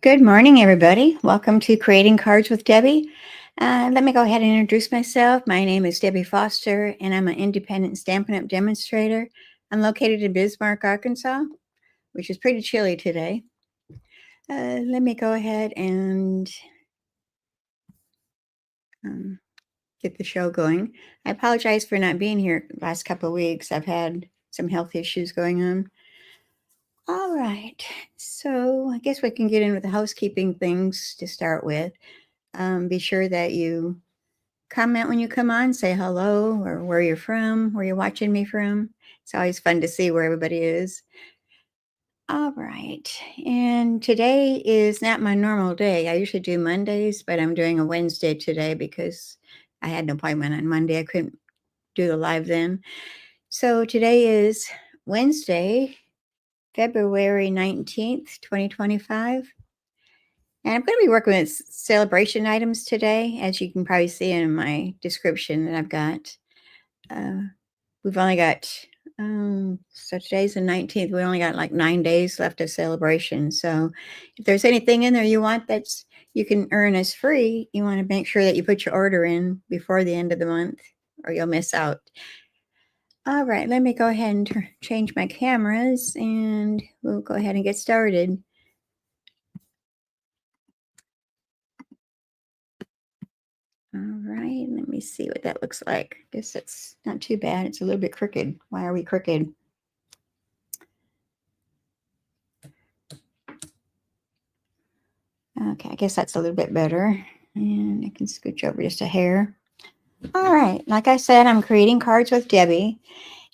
Good morning, everybody. Welcome to Creating Cards with Debbie. Let me go ahead and introduce myself. My name is Debbie Foster, and I'm an independent Stampin' Up! Demonstrator. I'm located in Bismarck, Arkansas, which is pretty chilly today. Let me go ahead and get the show going. I apologize for not being here the last couple of weeks. I've had some health issues going on. All right, so I guess we can get in with the housekeeping things to start with. Be sure that you comment when you come on, say hello or where you're from, where you're watching me from. It's always fun to see where everybody is. All right, and today is not my normal day. I usually do Mondays, but I'm doing a Wednesday today because I had an appointment on Monday. I couldn't do the live then. So today is Wednesday, February 19th, 2025. And I'm going to be working with Sale-a-Bration items today, as you can probably see in my description that I've got. We've only got, so today's the 19th. We only got like 9 days left of Sale-a-Bration. So if there's anything in there you want that's you can earn as free, you want to make sure that you put your order in before the end of the month or you'll miss out. All right, let me go ahead and change my cameras and we'll go ahead and get started. All right, let me see what that looks like. I guess it's not too bad. It's a little bit crooked. Why are we crooked? Okay, I guess that's a little bit better. And I can scooch over just a hair. All right, like I said, I'm creating cards with Debbie.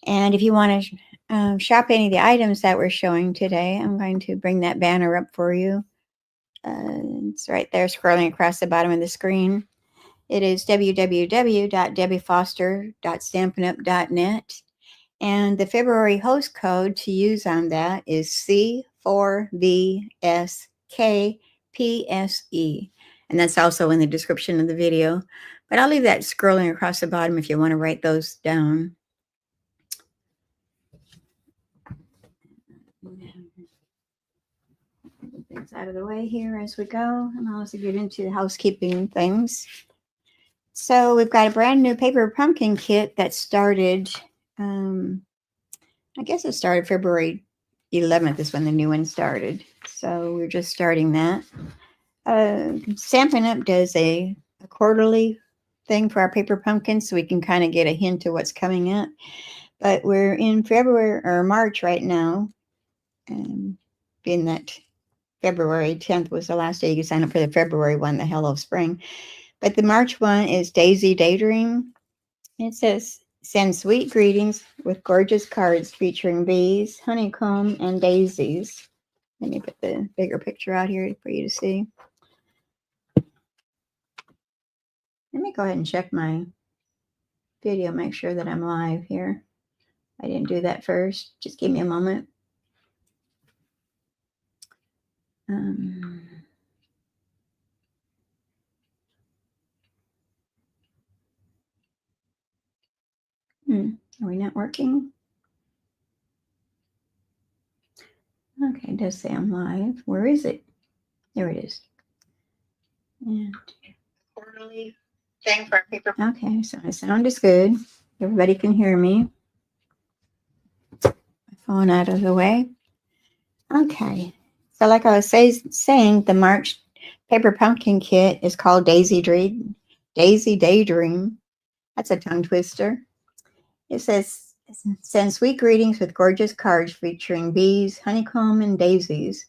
And if you want to shop any of the items that we're showing today, I'm going to bring that banner up for you. It's right there scrolling across the bottom of the screen. It is www.debbiefoster.stampinup.net. And the February host code to use on that is C4VSKPSE. And that's also in the description of the video. But I'll leave that scrolling across the bottom if you want to write those down. Things out of the way here as we go. And I'll also get into the housekeeping things. So we've got a brand new paper pumpkin kit that started, I guess it started February 11th is when the new one started. So we're just starting that. Stampin' Up! Does a quarterly thing for our paper pumpkins so we can kind of get a hint of what's coming up. But we're in February or March right now. Being that February 10th was the last day you could sign up for the February one, the Hello Spring. But the March one is Daisy Daydream. It says, send sweet greetings with gorgeous cards featuring bees, honeycomb, and daisies. Let me put the bigger picture out here for you to see. Let me go ahead and check my video, make sure that I'm live here. I didn't do that first. Just give me a moment. Are we not working? Okay, it does say I'm live. Where is it? There it is. And quarterly thing for paper. Okay, so my sound is good. Everybody can hear me. My phone out of the way. Okay, so like I was saying, the March paper pumpkin kit is called Daisy Daydream. That's a tongue twister. It says, send sweet greetings with gorgeous cards featuring bees, honeycomb, and daisies.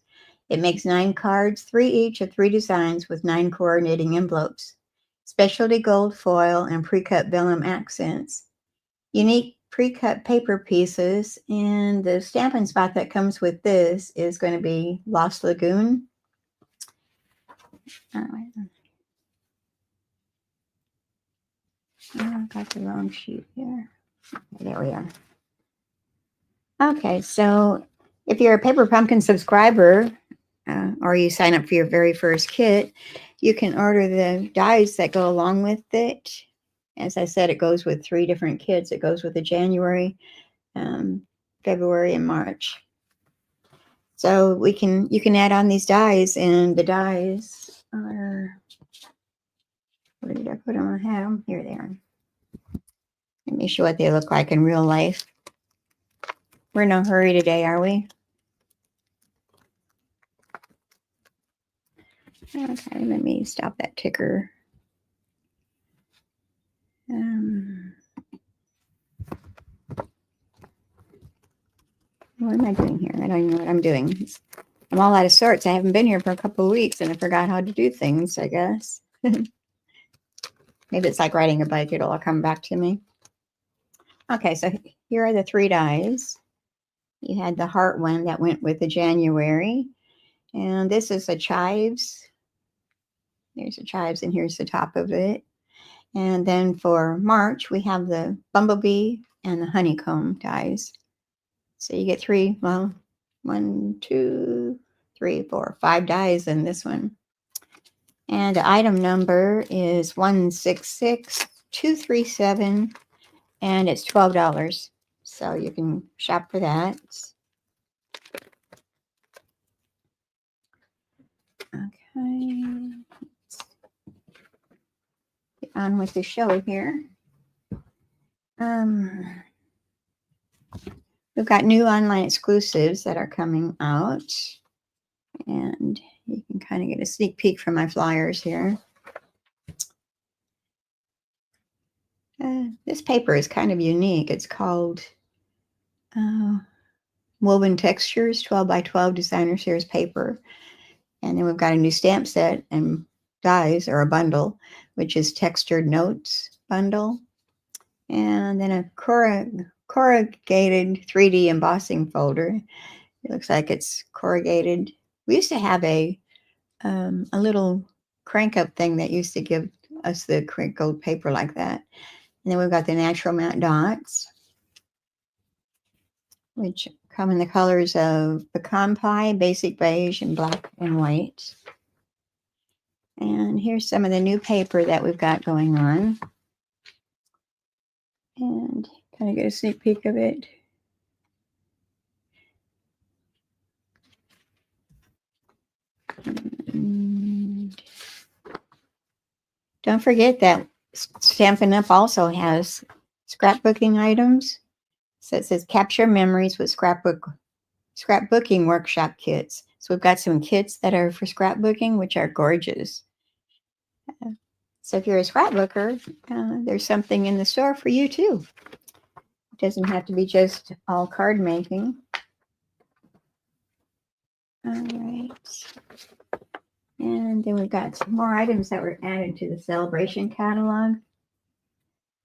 It makes 9 cards, 3 each of 3 designs with 9 coordinating envelopes, specialty gold foil, and pre-cut vellum accents. Unique pre-cut paper pieces, and the stamping spot that comes with this is going to be Lost Lagoon. Oh, I got the wrong sheet here. There we are. Okay, so if you're a Paper Pumpkin subscriber or you sign up for your very first kit, you can order the dies that go along with it. As I said, it goes with 3 different kits. It goes with the January, February, and March. So you can add on these dies, and the dies are, where did I put them? I had them. Here they are. Let me show what they look like in real life. We're in no hurry today, are we? Okay, let me stop that ticker. What am I doing here? I don't even know what I'm doing. I'm all out of sorts. I haven't been here for a couple of weeks, and I forgot how to do things, I guess. Maybe it's like writing a book. It'll all come back to me. Okay, so here are the 3 dies. You had the heart one that went with the January. And this is a chives. There's the chives, and here's the top of it. And then for March, we have the bumblebee and the honeycomb dies. So you get 3, well, 1, 2, 3, 4, 5 dies in this one. And the item number is 166237, and it's $12. So you can shop for that. Okay. Get on with the show here. We've got new online exclusives that are coming out, and you can kind of get a sneak peek from my flyers here. This paper is kind of unique. It's called Woven Textures 12 by 12 Designer Series paper. And then we've got a new stamp set and dies, or a bundle, which is Textured Notes bundle. And then a corrugated 3D embossing folder. It looks like it's corrugated. We used to have a little crank up thing that used to give us the crinkled paper like that. And then we've got the natural matte dots, which come in the colors of pecan pie, basic beige, and black and white. And here's some of the new paper that we've got going on. And kind of get a sneak peek of it. And don't forget that Stampin' Up! Also has scrapbooking items. So it says capture memories with scrapbooking workshop kits. So we've got some kits that are for scrapbooking, which are gorgeous. So if you're a scrapbooker, there's something in the store for you too. It doesn't have to be just all card making. All right. And then we've got some more items that were added to the Sale-a-Bration catalog.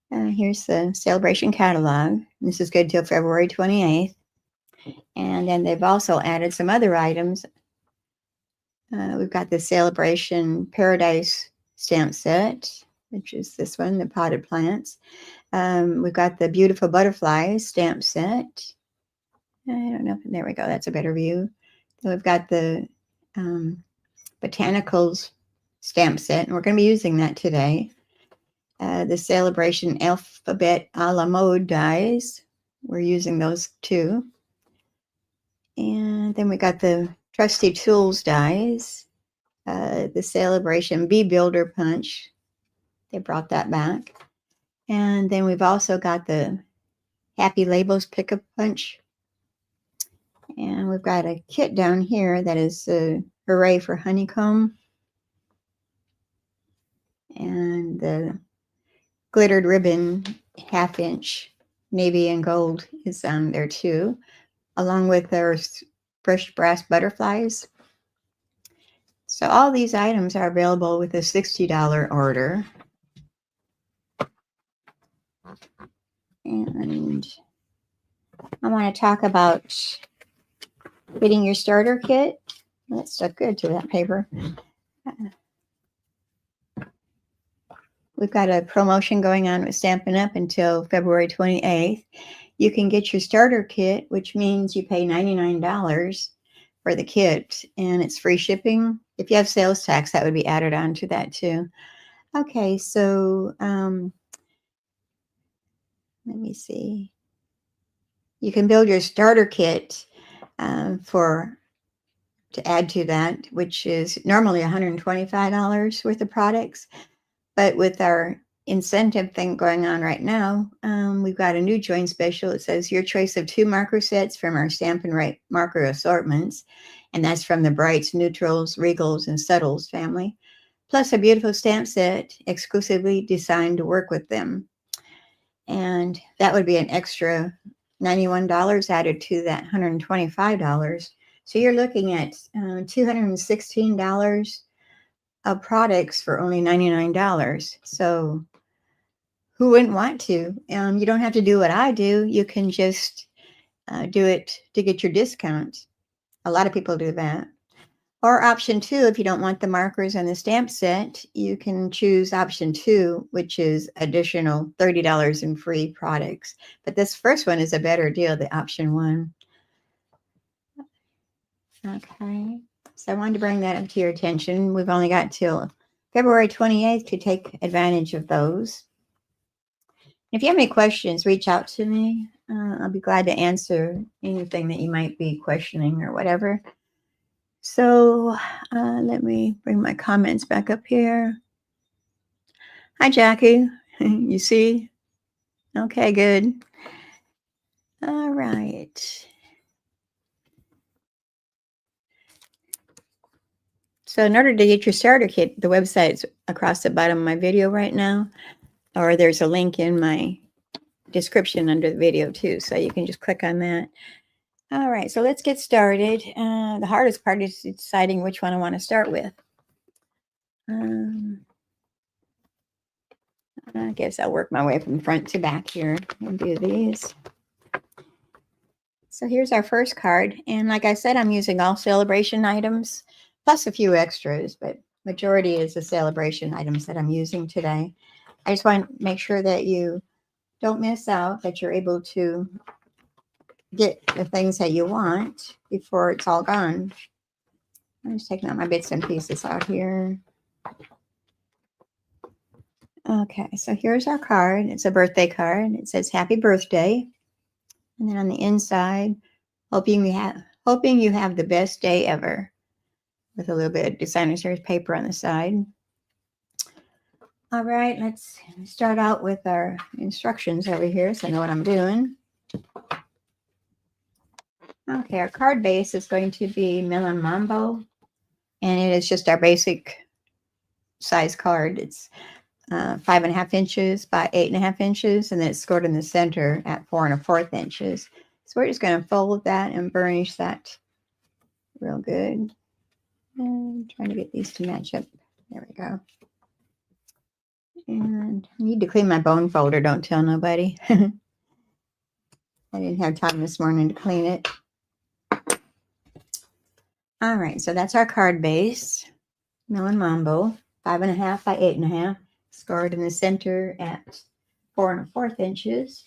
Here's the Sale-a-Bration catalog. This is good till February 28th. And then they've also added some other items. We've got the Sale-a-Bration Paradise stamp set, which is this one, the potted plants. We've got the Beautiful Butterflies stamp set. I don't know. There we go. That's a better view. Then we've got the Botanicals stamp set, and we're going to be using that today. The Sale-a-Bration Alphabet a la Mode dies. We're using those too. And then we got the Trusty Tools dies. The Sale-a-Bration Bee Builder Punch. They brought that back. And then we've also got the Happy Labels Pick-a Punch. And we've got a kit down here that is Hooray for Honeycomb. And the Glittered Ribbon 1/2 inch navy and gold is on there too, along with their fresh brass butterflies. So all these items are available with a $60 order. And I want to talk about getting your starter kit. That stuck good to that paper. We've got a promotion going on with Stampin' Up! Until February 28th. You can get your starter kit, which means you pay $99 for the kit, and it's free shipping. If you have sales tax, that would be added on to that too. Okay, so let me see. You can build your starter kit for to add to that, which is normally $125 worth of products. But with our incentive thing going on right now, we've got a new joint special. It says your choice of 2 marker sets from our Stampin' Up marker assortments. And that's from the Brights, Neutrals, Regals, and Subtles family. Plus a beautiful stamp set exclusively designed to work with them. And that would be an extra $91 added to that $125. So you're looking at $216 of products for only $99. So who wouldn't want to? You don't have to do what I do. You can just do it to get your discount. A lot of people do that. Or option 2, if you don't want the markers and the stamp set, you can choose option 2, which is additional $30 in free products. But this first one is a better deal, the option 1. Okay, so I wanted to bring that up to your attention. We've only got till February 28th to take advantage of those. If you have any questions, reach out to me. I'll be glad to answer anything that you might be questioning or whatever. So let me bring my comments back up here. Hi, Jackie. You see? Okay, good. All right. So in order to get your starter kit, the website's across the bottom of my video right now, or there's a link in my description under the video too, so you can just click on that. All right, so let's get started. The hardest part is deciding which one I want to start with. I guess I'll work my way from front to back here and do these. So here's our first card. And like I said, I'm using all Sale-a-Bration items, plus a few extras, but majority is the Sale-a-Bration items that I'm using today. I just want to make sure that you don't miss out, that you're able to get the things that you want before it's all gone. I'm just taking out my bits and pieces out here. Okay, so here's our card. It's a birthday card. It says happy birthday. And then on the inside, hoping you have the best day ever, with a little bit of designer series paper on the side. All right, let's start out with our instructions over here so I know what I'm doing. Okay, our card base is going to be Melon Mambo, and it is just our basic size card. It's 5.5 inches by 8.5 inches, and then it's scored in the center at 4 1/4 inches. So we're just going to fold that and burnish that real good. And trying to get these to match up. There we go. And I need to clean my bone folder. Don't tell nobody. I didn't have time this morning to clean it. All right, so that's our card base. Melon Mambo, 5.5 by 8.5. Scored in the center at 4 1/4 inches.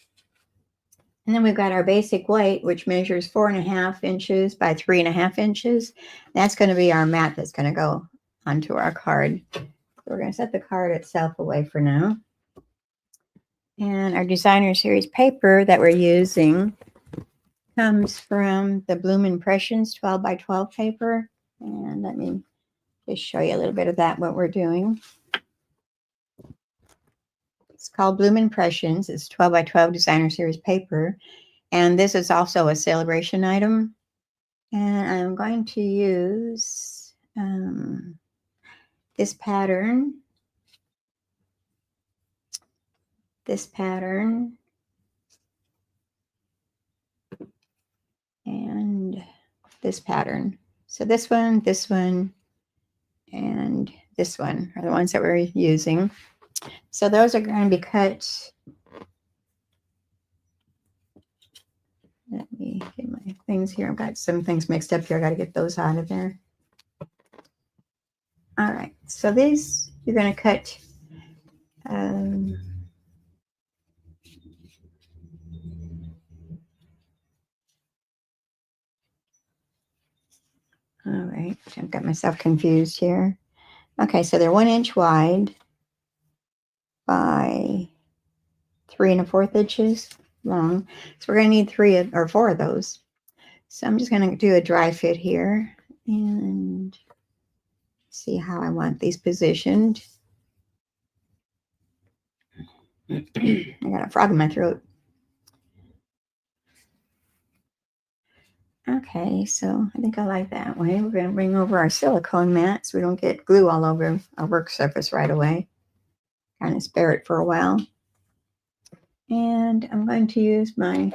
And then we've got our basic white, which measures 4.5 inches by 3.5 inches. That's going to be our mat that's going to go onto our card. So we're going to set the card itself away for now. And our designer series paper that we're using comes from the Bloom Impressions 12 by 12 paper. And let me just show you a little bit of that, what we're doing. It's called Bloom Impressions. It's 12 by 12 designer series paper. And this is also a Sale-a-Bration item. And I'm going to use this pattern, and this pattern. So this one, and this one are the ones that we're using. So those are going to be cut. Let me get my things here. I've got some things mixed up here. I got to get those out of there. All right. So these you're going to cut. All right. I've got myself confused here. Okay. So they're 1 inch wide by 3 1/4 inches long. So we're going to need 3 or 4 of those. So I'm just going to do a dry fit here. and see how I want these positioned. I got a frog in my throat. Okay, so I think I like that way. We're going to bring over our silicone mat so we don't get glue all over our work surface right away. Kind of spare it for a while. And I'm going to use my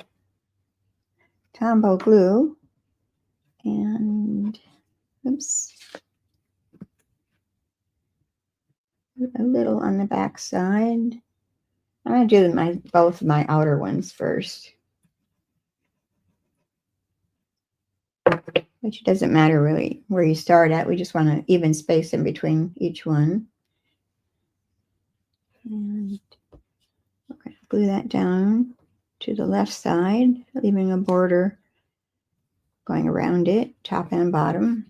Tombow glue and, oops, a little on the back side. I'm going to do both of my outer ones first. Which doesn't matter really where you start at. We just want to even space in between each one. And we're going to glue that down to the left side, leaving a border going around it, top and bottom.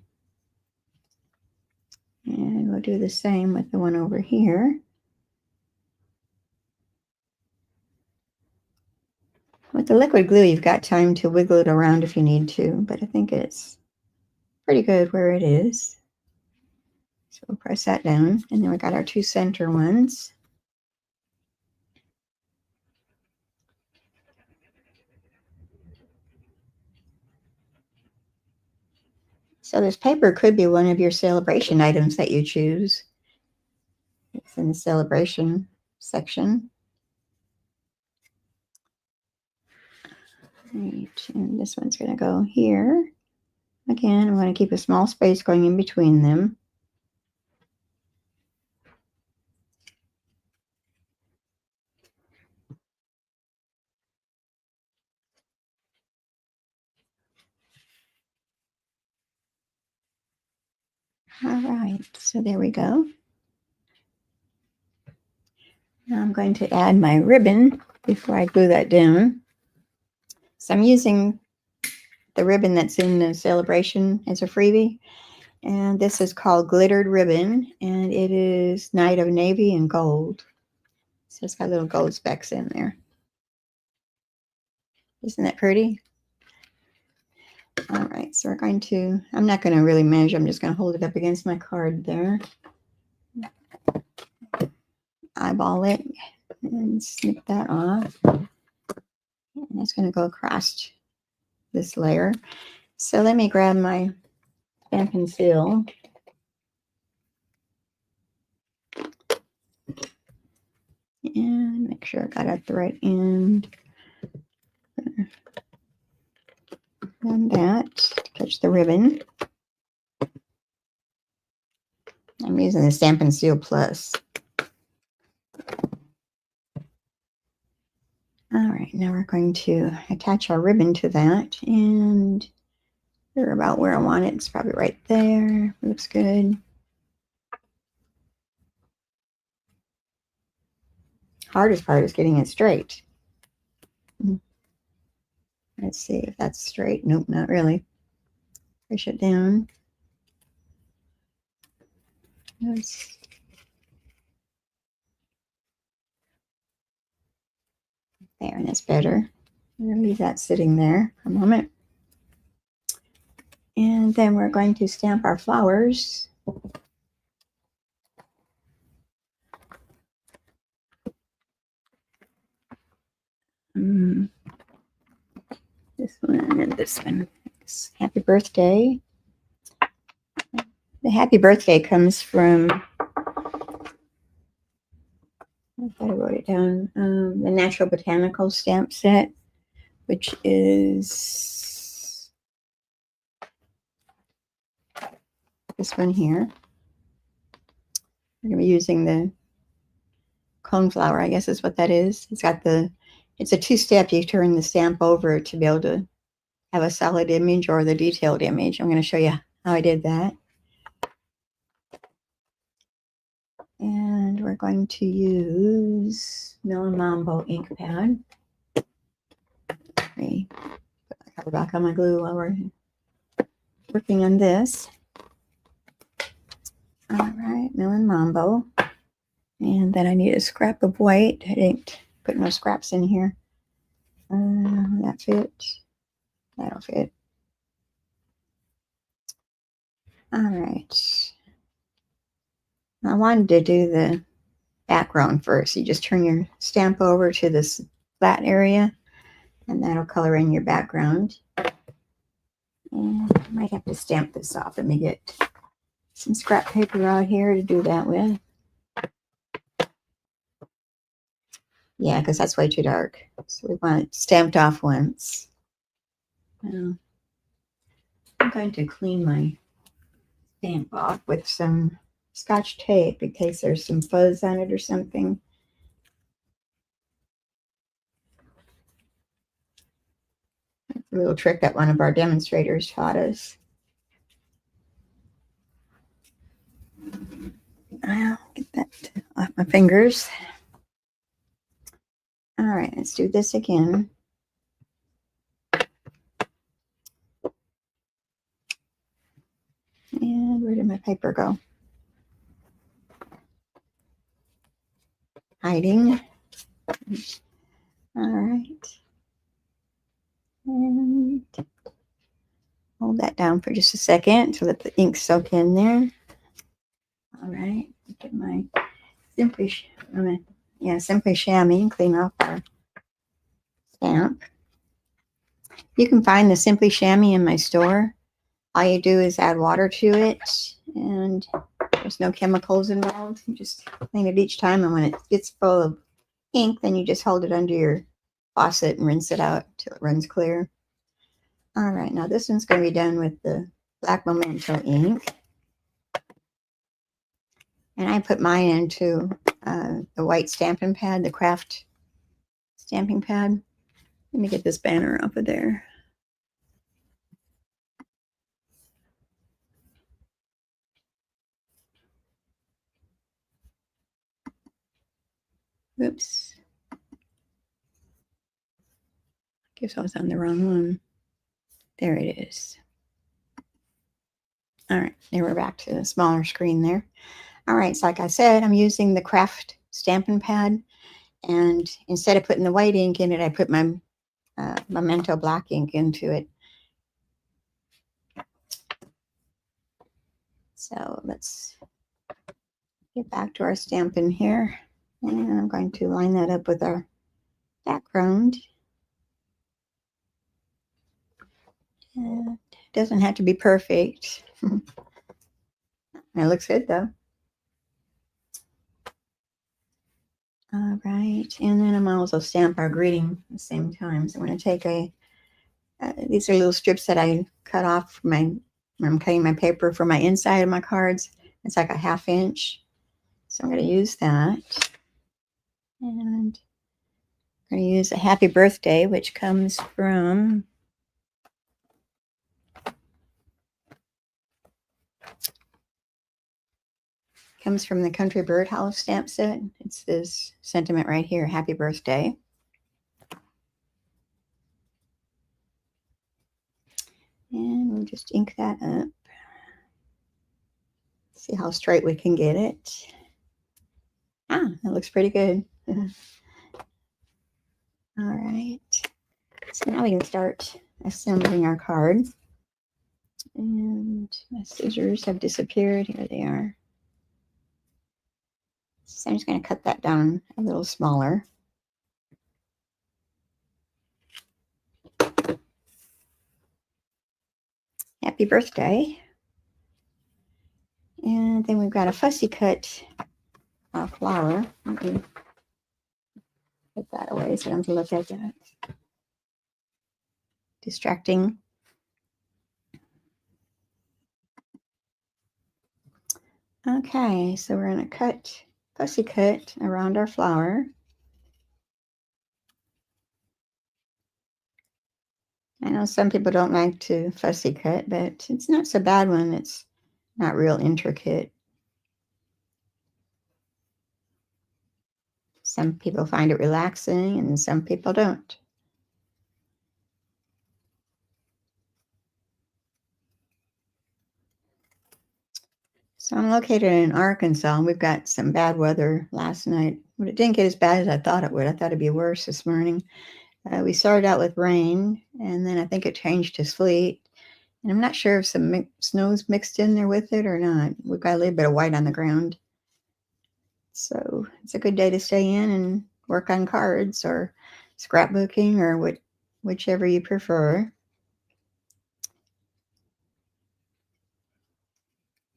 And we'll do the same with the one over here. With the liquid glue, you've got time to wiggle it around if you need to, but I think it's pretty good where it is. So we'll press that down, and then we got our two center ones. So this paper could be one of your Sale-a-Bration items that you choose. It's in the Sale-a-Bration section. Right, and this one's going to go here. Again, I'm going to keep a small space going in between them. All right, so there we go. Now I'm going to add my ribbon before I glue that down. So I'm using the ribbon that's in the Sale-a-Bration as a freebie. And this is called Glittered Ribbon, and it is Night of Navy and Gold. So it's got little gold specks in there. Isn't that pretty? All right, so we're going to, I'm not going to really measure. I'm just going to hold it up against my card there. Eyeball it and snip that off. And it's going to go across this layer. So let me grab my Stampin' Seal. And make sure I got it at the right end. And that to catch the ribbon. I'm using the Stampin' Seal Plus. All right, now we're going to attach our ribbon to that, and they're about where I want it. It's probably right there. Looks good. Hardest part is getting it straight. Let's see if that's straight. Nope, not really. Push it down. Yes. There, and that's better. I'm going to leave that sitting there for a moment. And then we're going to stamp our flowers. This one and this one. Happy birthday. The happy birthday comes from, I thought I wrote it down, the Natural Botanical stamp set, which is this one here. We're going to be using the coneflower, I guess is what that is. It's got it's a two-step. You turn the stamp over to be able to have a solid image or the detailed image. I'm going to show you how I did that. And we're going to use Melon Mambo ink pad. Let me put my cover back on my glue while we're working on this. All right, Melon Mambo. And then I need a scrap of white. I didn't put no scraps in here. That fit. That'll fit. All right. I wanted to do the background first. You just turn your stamp over to this flat area, and that'll color in your background. And I might have to stamp this off. Let me get some scrap paper out here to do that with. Yeah, because that's way too dark. So we want it stamped off once. Now, I'm going to clean my stamp off with some Scotch tape in case there's some fuzz on it or something. That's a little trick that one of our demonstrators taught us. I'll get that off my fingers. All right, let's do this again. And where did my paper go? Hiding. All right. And hold that down for just a second to let the ink soak in there. All right. Get my Simply Chamois and clean off our stamp. You can find the Simply Chamois in my store. All you do is add water to it, and there's no chemicals involved. You just clean it each time, and when it gets full of ink, then you just hold it under your faucet and rinse it out till it runs clear. All right, now this one's going to be done with the black Memento ink. And I put mine into the white stamping pad, the craft stamping pad. Let me get this banner off of there. Oops. Guess I was on the wrong one. There it is. All right, now we're back to the smaller screen there. All right, so like I said, I'm using the craft stamping pad, and instead of putting the white ink in it, I put my Memento black ink into it. So let's get back to our stamping here, and I'm going to line that up with our background. It doesn't have to be perfect. It looks good though. All right, and then I'm also stamp our greeting at the same time. So I'm going to take these are little strips that I cut off from when I'm cutting my paper for my inside of my cards. It's like a 1/2 inch. So I'm going to use that. And I'm going to use a happy birthday, which comes from the Country Birdhouse stamp set. It's this sentiment right here, happy birthday. And we'll just ink that up. See how straight we can get it. Ah, that looks pretty good. All right. So now we can start assembling our card. And my scissors have disappeared. Here they are. So I'm just going to cut that down a little smaller. Happy birthday. And then we've got a fussy cut flower. Let me put that away so I don't have to look at that. Distracting. Okay, so we're going to fussy cut around our flower. I know some people don't like to fussy cut, but it's not so bad when it's not real intricate. Some people find it relaxing and some people don't. So I'm located in Arkansas, and we've got some bad weather last night, but it didn't get as bad as I thought it would. I thought it'd be worse this morning. We started out with rain, and then I think it changed to sleet, And I'm not sure if some snow's mixed in there with it or not. We've got a little bit of white on the ground. So it's a good day to stay in and work on cards or scrapbooking or whichever you prefer.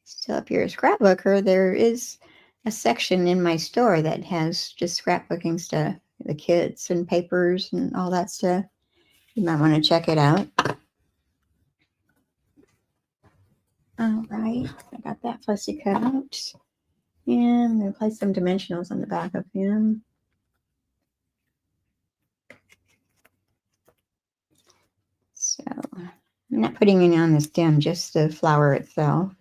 So if you're a scrapbooker, there is a section in my store that has just scrapbooking stuff, the kits and papers and all that stuff. You might want to check it out. All right, I got that fussy cut out. And I'm going to place some dimensionals on the back of him. So I'm not putting any on the stem, just the flower itself.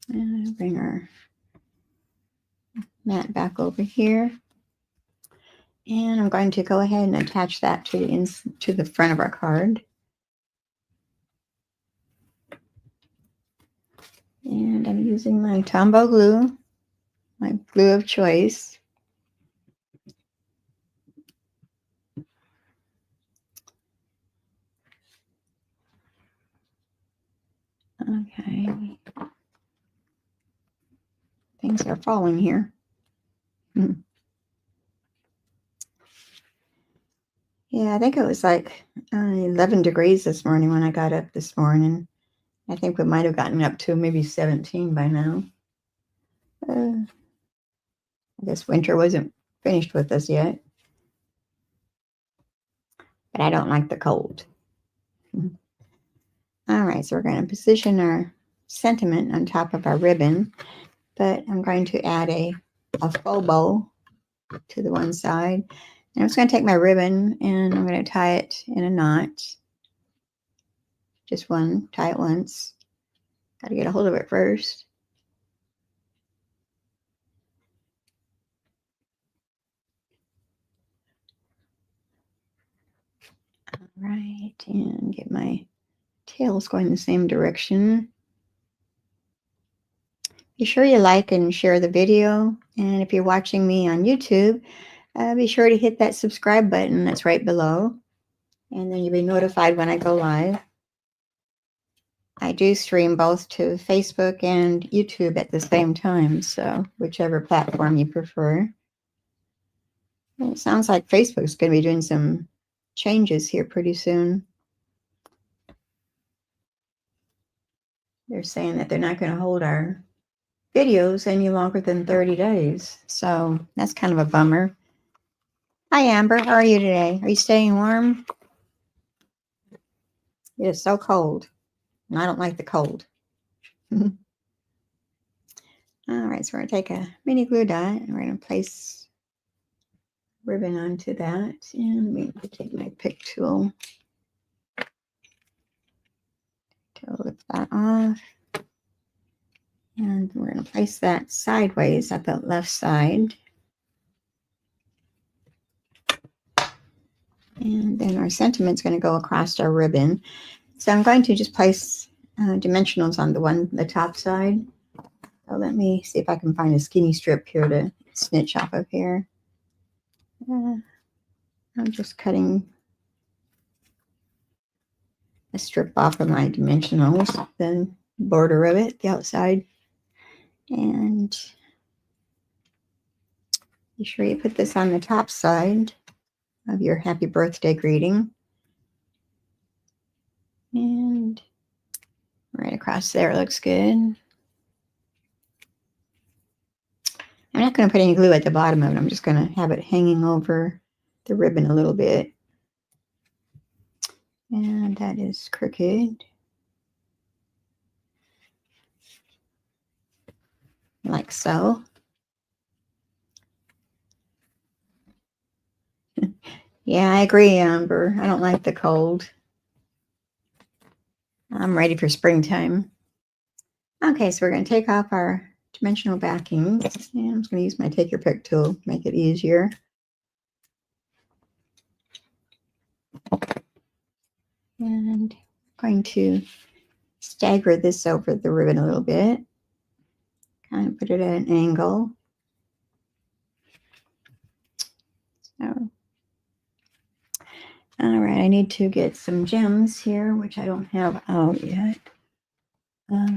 And I'll bring our mat back over here. And I'm going to go ahead and attach that to the front of our card. And I'm using my Tombow glue, my glue of choice. Okay. Things are falling here. Yeah, I think it was like 11 degrees this morning when I got up this morning. I think we might have gotten up to maybe 17 by now. I guess winter wasn't finished with us yet. But I don't like the cold. All right, so we're going to position our sentiment on top of our ribbon, but I'm going to add a faux bow to the one side. And I'm just going to take my ribbon and I'm going to tie it in a knot. Just one, tie it once. Got to get a hold of it first. All right, and get my tails going the same direction. Be sure you like and share the video. And if you're watching me on YouTube, be sure to hit that subscribe button that's right below. And then you'll be notified when I go live. I do stream both to Facebook and YouTube at the same time, so whichever platform you prefer. Well, it sounds like Facebook's going to be doing some changes here pretty soon. They're saying that they're not going to hold our videos any longer than 30 days, so that's kind of a bummer. Hi, Amber. How are you today? Are you staying warm? It is so cold, and I don't like the cold. All right, so we're going to take a mini glue dot, and we're going to place ribbon onto that. And I'm going to take my pick tool to lift that off. And we're going to place that sideways at the left side. And then our sentiment's going to go across our ribbon. So I'm going to just place dimensionals on the top side. So let me see if I can find a skinny strip here to snitch off of here. I'm just cutting a strip off of my dimensionals, the border of it, the outside. And be sure you put this on the top side of your happy birthday greeting. And right across there looks good. I'm not going to put any glue at the bottom of it. I'm just going to have it hanging over the ribbon a little bit. And that is crooked. Like so. Yeah, I agree, Amber. I don't like the cold. I'm ready for springtime. Okay, so we're going to take off our dimensional backings. And I'm just going to use my take your pick tool to make it easier. And I'm going to stagger this over the ribbon a little bit. Kind of put it at an angle. So, All right, I need to get some gems here, which I don't have out yet. Well,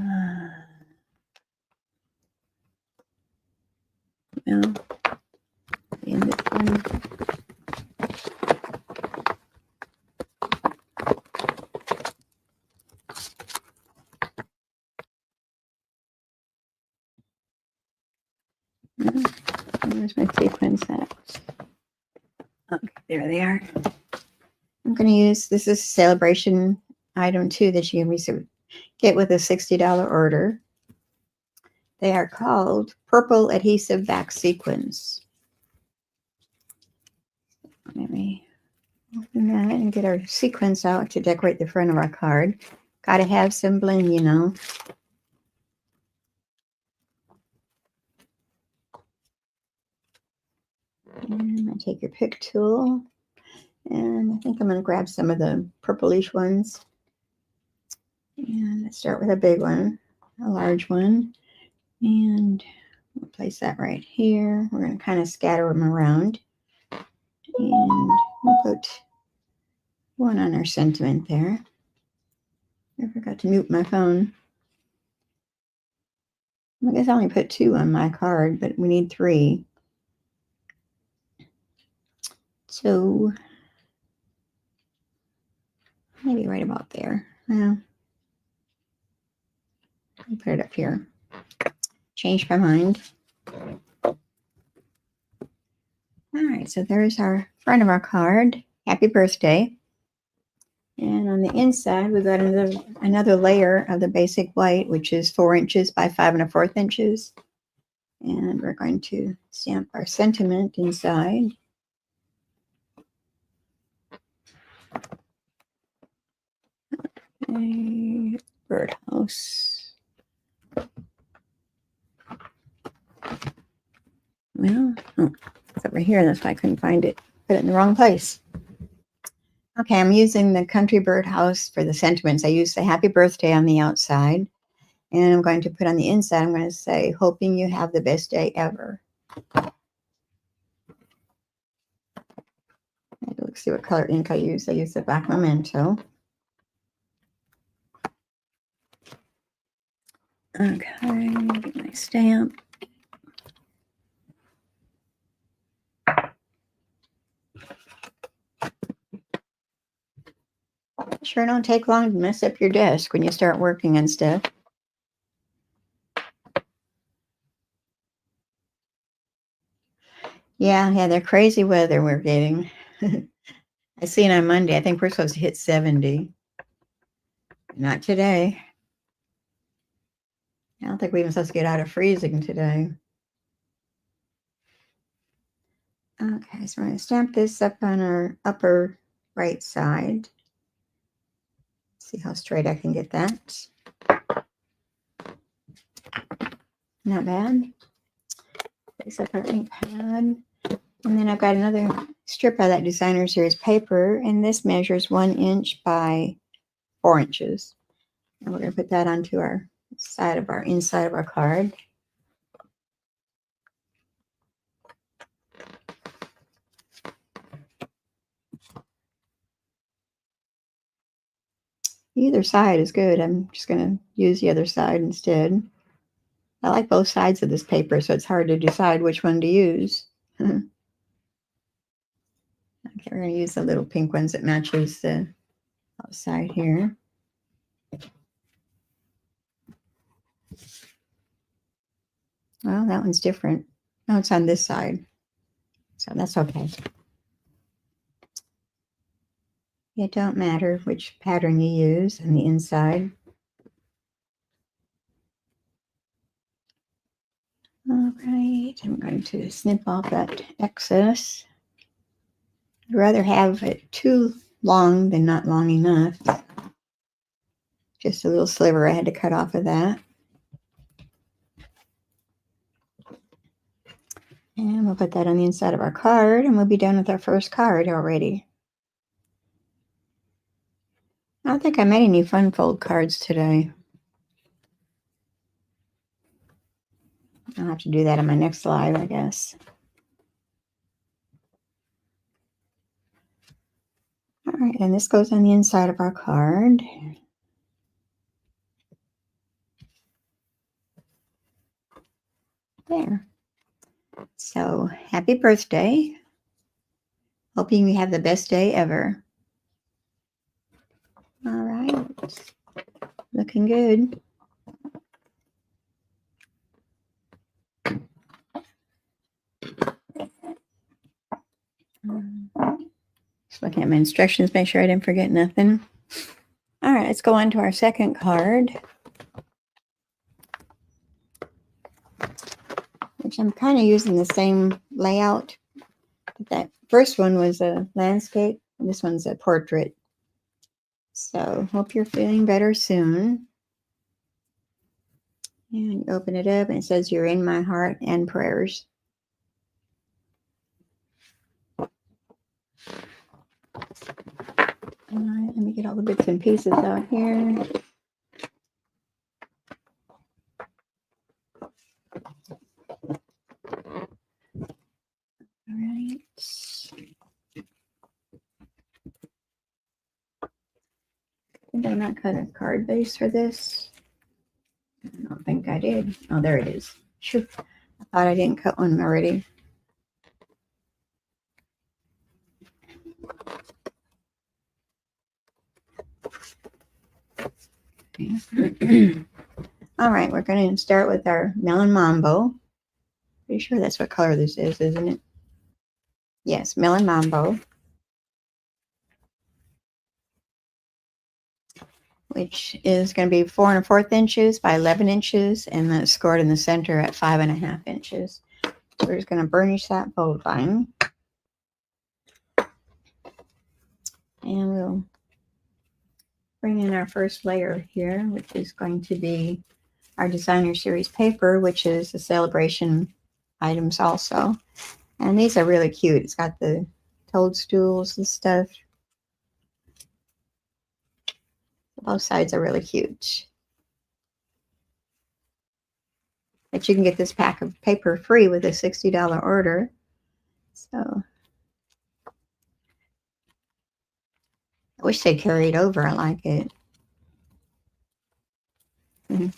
in this one. Where's my sequins at? Okay, there they are. I'm going to use, this is Sale-a-Bration item 2 that you can get with a $60 order. They are called Purple Adhesive Back Sequins. Let me open that and get our sequins out to decorate the front of our card. Got to have some bling, you know. And I take your pick tool, and I think I'm going to grab some of the purplish ones. And let's start with a big one, a large one. And we'll place that right here. We're going to kind of scatter them around. And we'll put one on our sentiment there. I forgot to mute my phone. I guess I only put 2 on my card, but we need 3. So maybe right about there. Well, I'll put it up here. Changed my mind. All right, so there's our front of our card. Happy birthday. And on the inside, we've got another layer of the basic white, which is 4 inches by 5 1/4 inches. And we're going to stamp our sentiment inside. A birdhouse. Well, it's over here. That's why I couldn't find it. Put it in the wrong place. Okay, I'm using the country birdhouse for the sentiments. I use the happy birthday on the outside. And I'm going to put on the inside, I'm going to say, hoping you have the best day ever. Let's see what color ink I use. I use the Black Memento. Okay, get my stamp. Sure don't take long to mess up your desk when you start working and stuff. Yeah, they're crazy weather we're getting. I seen on Monday, I think we're supposed to hit 70. Not today. I don't think we're even supposed to get out of freezing today. Okay, so we're going to stamp this up on our upper right side. See how straight I can get that. Not bad. Place up our ink pad. And then I've got another strip of that designer series paper, and this measures 1 inch by 4 inches. And we're going to put that onto our inside of our card. Either side is good. I'm just going to use the other side instead. I like both sides of this paper, so it's hard to decide which one to use. Okay, we're going to use the little pink ones that matches the outside here. Well, that one's different. No, it's on this side, so that's okay. It don't matter which pattern you use on the inside. All right, I'm going to snip off that excess. I'd rather have it too long than not long enough. Just a little sliver I had to cut off of that. And we'll put that on the inside of our card, and we'll be done with our first card already. I don't think I made any fun fold cards today. I'll have to do that on my next live, I guess. All right, and this goes on the inside of our card. There. So, happy birthday. Hoping you have the best day ever. All right. Looking good. Just looking at my instructions, make sure I didn't forget nothing. All right, let's go on to our second card, which I'm kind of using the same layout. That first one was a landscape, and this one's a portrait. So, hope you're feeling better soon. And you open it up, and it says, "You're in my heart and prayers." All right, let me get all the bits and pieces out here. All right. Did I not cut a card base for this? I don't think I did. Oh, there it is. Shoot. I thought I didn't cut one already. Okay. All right, we're going to start with our Melon Mambo. Pretty sure that's what color this is, isn't it? Yes, Melon Mambo, which is going to be 4 1/4 inches by 11 inches, and then it's scored in the center at 5 1/2 inches. So we're just going to burnish that fold line. And we'll bring in our first layer here, which is going to be our designer series paper, which is the Sale-a-Bration items also. And these are really cute. It's got the toadstools and stuff. Both sides are really cute. But you can get this pack of paper free with a $60 order. So I wish they carried over. I like it. All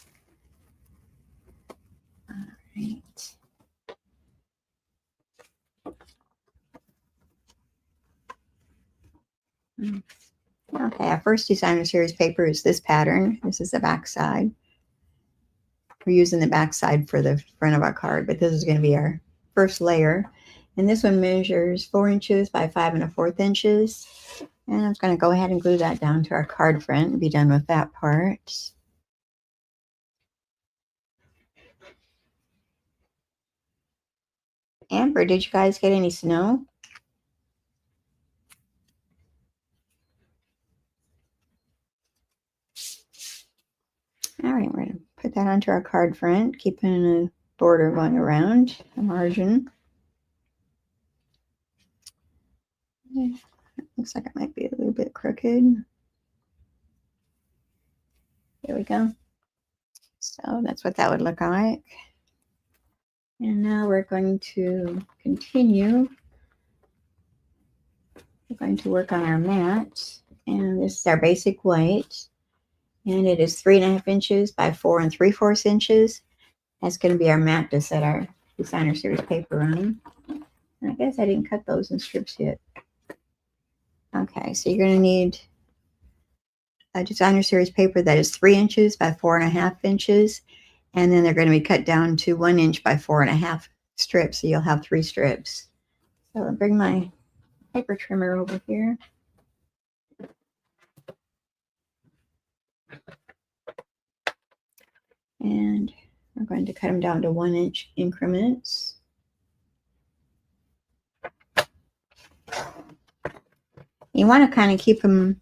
right. Okay, our first designer series paper is this pattern. This is the back side. We're using the back side for the front of our card, but this is going to be our first layer. And this one measures 4 inches by 5 1/4 inches. And I'm just going to go ahead and glue that down to our card front and be done with that part. Amber, did you guys get any snow? All right, we're going to put that onto our card front, keeping a border going around the margin. Yeah, looks like it might be a little bit crooked. There we go. So that's what that would look like. And now we're going to continue. We're going to work on our mat. And this is our basic white. And it is 3 1/2 inches by 4 3/4 inches. That's going to be our mat to set our designer series paper on. And I guess I didn't cut those in strips yet. Okay, so you're going to need a designer series paper that is 3 inches by 4 1/2 inches. And then they're going to be cut down to 1 inch by 4 1/2 strips. So you'll have 3 strips. So I'll bring my paper trimmer over here. And we're going to cut them down to 1 inch increments. You want to kind of keep them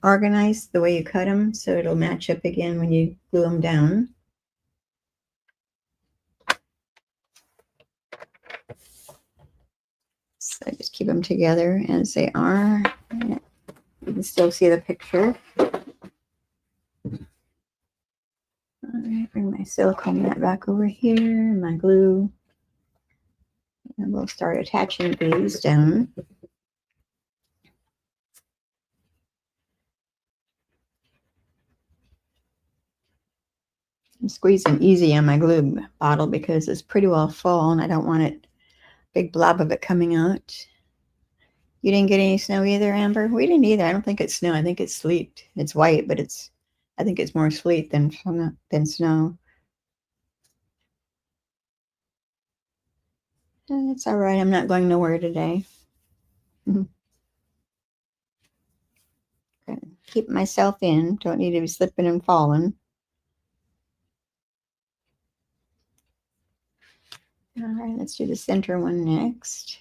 organized the way you cut them so it'll match up again when you glue them down. So just keep them together as they are. You can still see the picture. All right, bring my silicone mat back over here, my glue. And we'll start attaching these down. I'm squeezing easy on my glue bottle because it's pretty well full and I don't want it, big blob of it coming out. You didn't get any snow either, Amber? We didn't either. I don't think it's snow. I think it's sleet. It's white, but I think it's more sleet than snow. It's all right. I'm not going nowhere today. Keep myself in. Don't need to be slipping and falling. All right, let's do the center one next.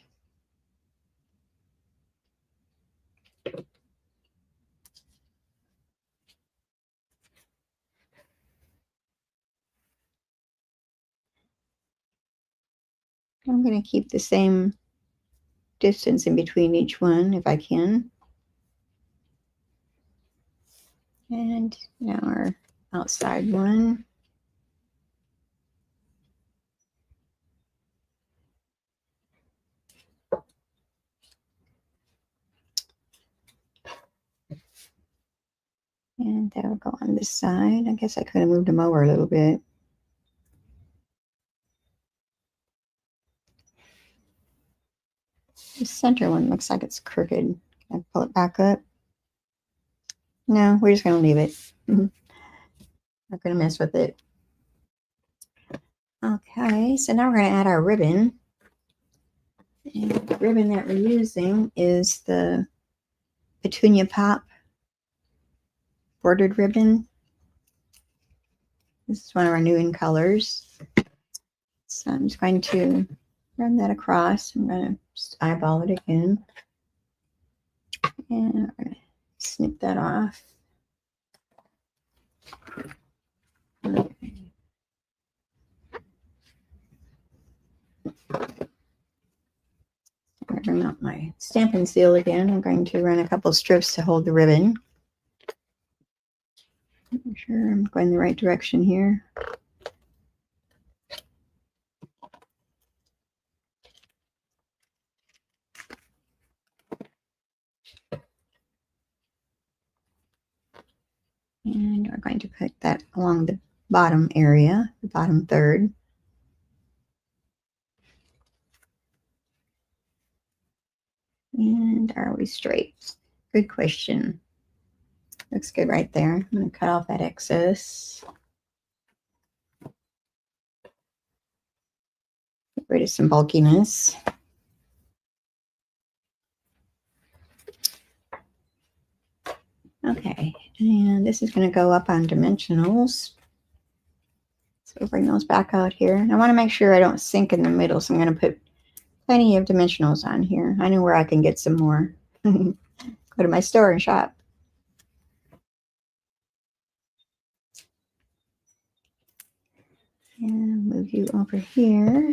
I'm going to keep the same distance in between each one if I can. And now our outside one. And that'll go on this side. I guess I could have moved them over a little bit. The center one looks like it's crooked. Can I pull it back up? No, we're just going to leave it. Not going to mess with it. Okay, so now we're going to add our ribbon. And the ribbon that we're using is the Petunia Pop bordered ribbon. This is one of our new in colors. So I'm just going to run that across. I'm going to just eyeball it again. And I'm going to snip that off. Okay. I'm going to bring out my Stampin' Seal again. I'm going to run a couple strips to hold the ribbon. Make sure I'm going the right direction here. And we're going to put that along the bottom area, the bottom third. And are we straight? Good question. Looks good right there. I'm going to cut off that excess. Get rid of some bulkiness. Okay, and this is going to go up on dimensionals. So we'll bring those back out here. And I want to make sure I don't sink in the middle, so I'm going to put plenty of dimensionals on here. I know where I can get some more. Go to my store and shop. And move you over here.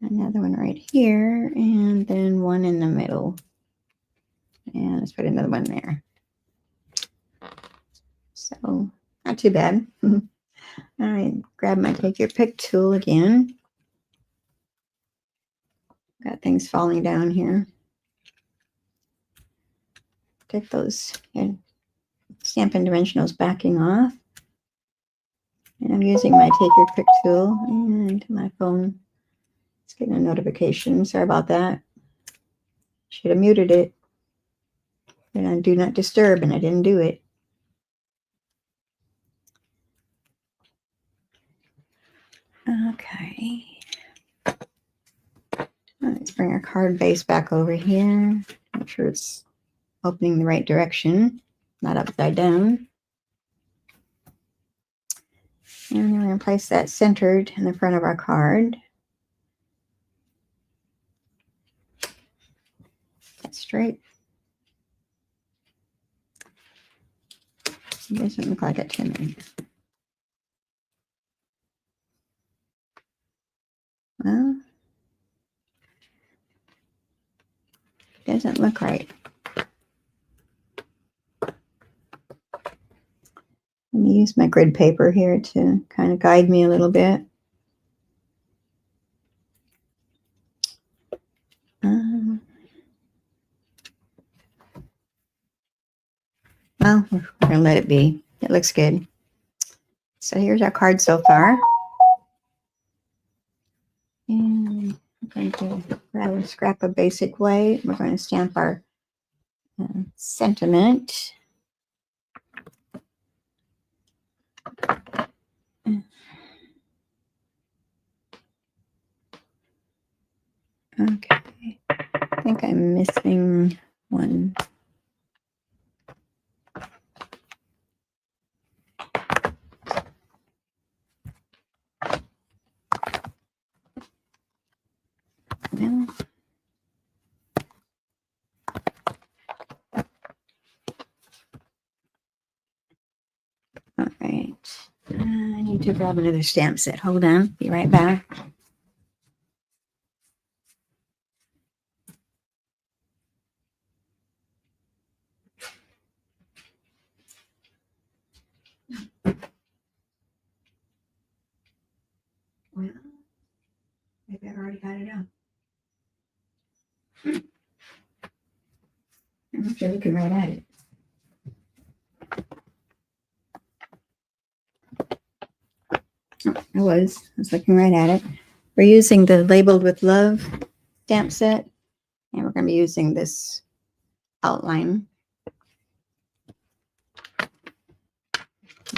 Another one right here, and then one in the middle. And let's put another one there. So, not too bad. All right, grab my Take Your Pick tool again. Got things falling down here. Take those Stampin' Dimensionals backing off. And I'm using my Take Your Pick tool, and my phone is getting a notification. Sorry about that. Should have muted it. And I do not disturb, and I didn't do it. Okay. Let's bring our card base back over here. Make sure it's opening the right direction, not upside down. And we're going to place that centered in the front of our card. That's straight. It doesn't look like it to me. Well, it doesn't look right. Let me use my grid paper here to kind of guide me a little bit. Well, we're going to let it be. It looks good. So here's our card so far. And I'm going to grab a scrap of basic white. We're going to stamp our sentiment. Okay. I think I'm missing one. Well, all right. I need to grab another stamp set. Hold on. Be right back. Well, maybe I already got it up. I'm not sure looking right at it. Oh, I was looking right at it. We're using the Labeled with Love stamp set, and we're going to be using this outline,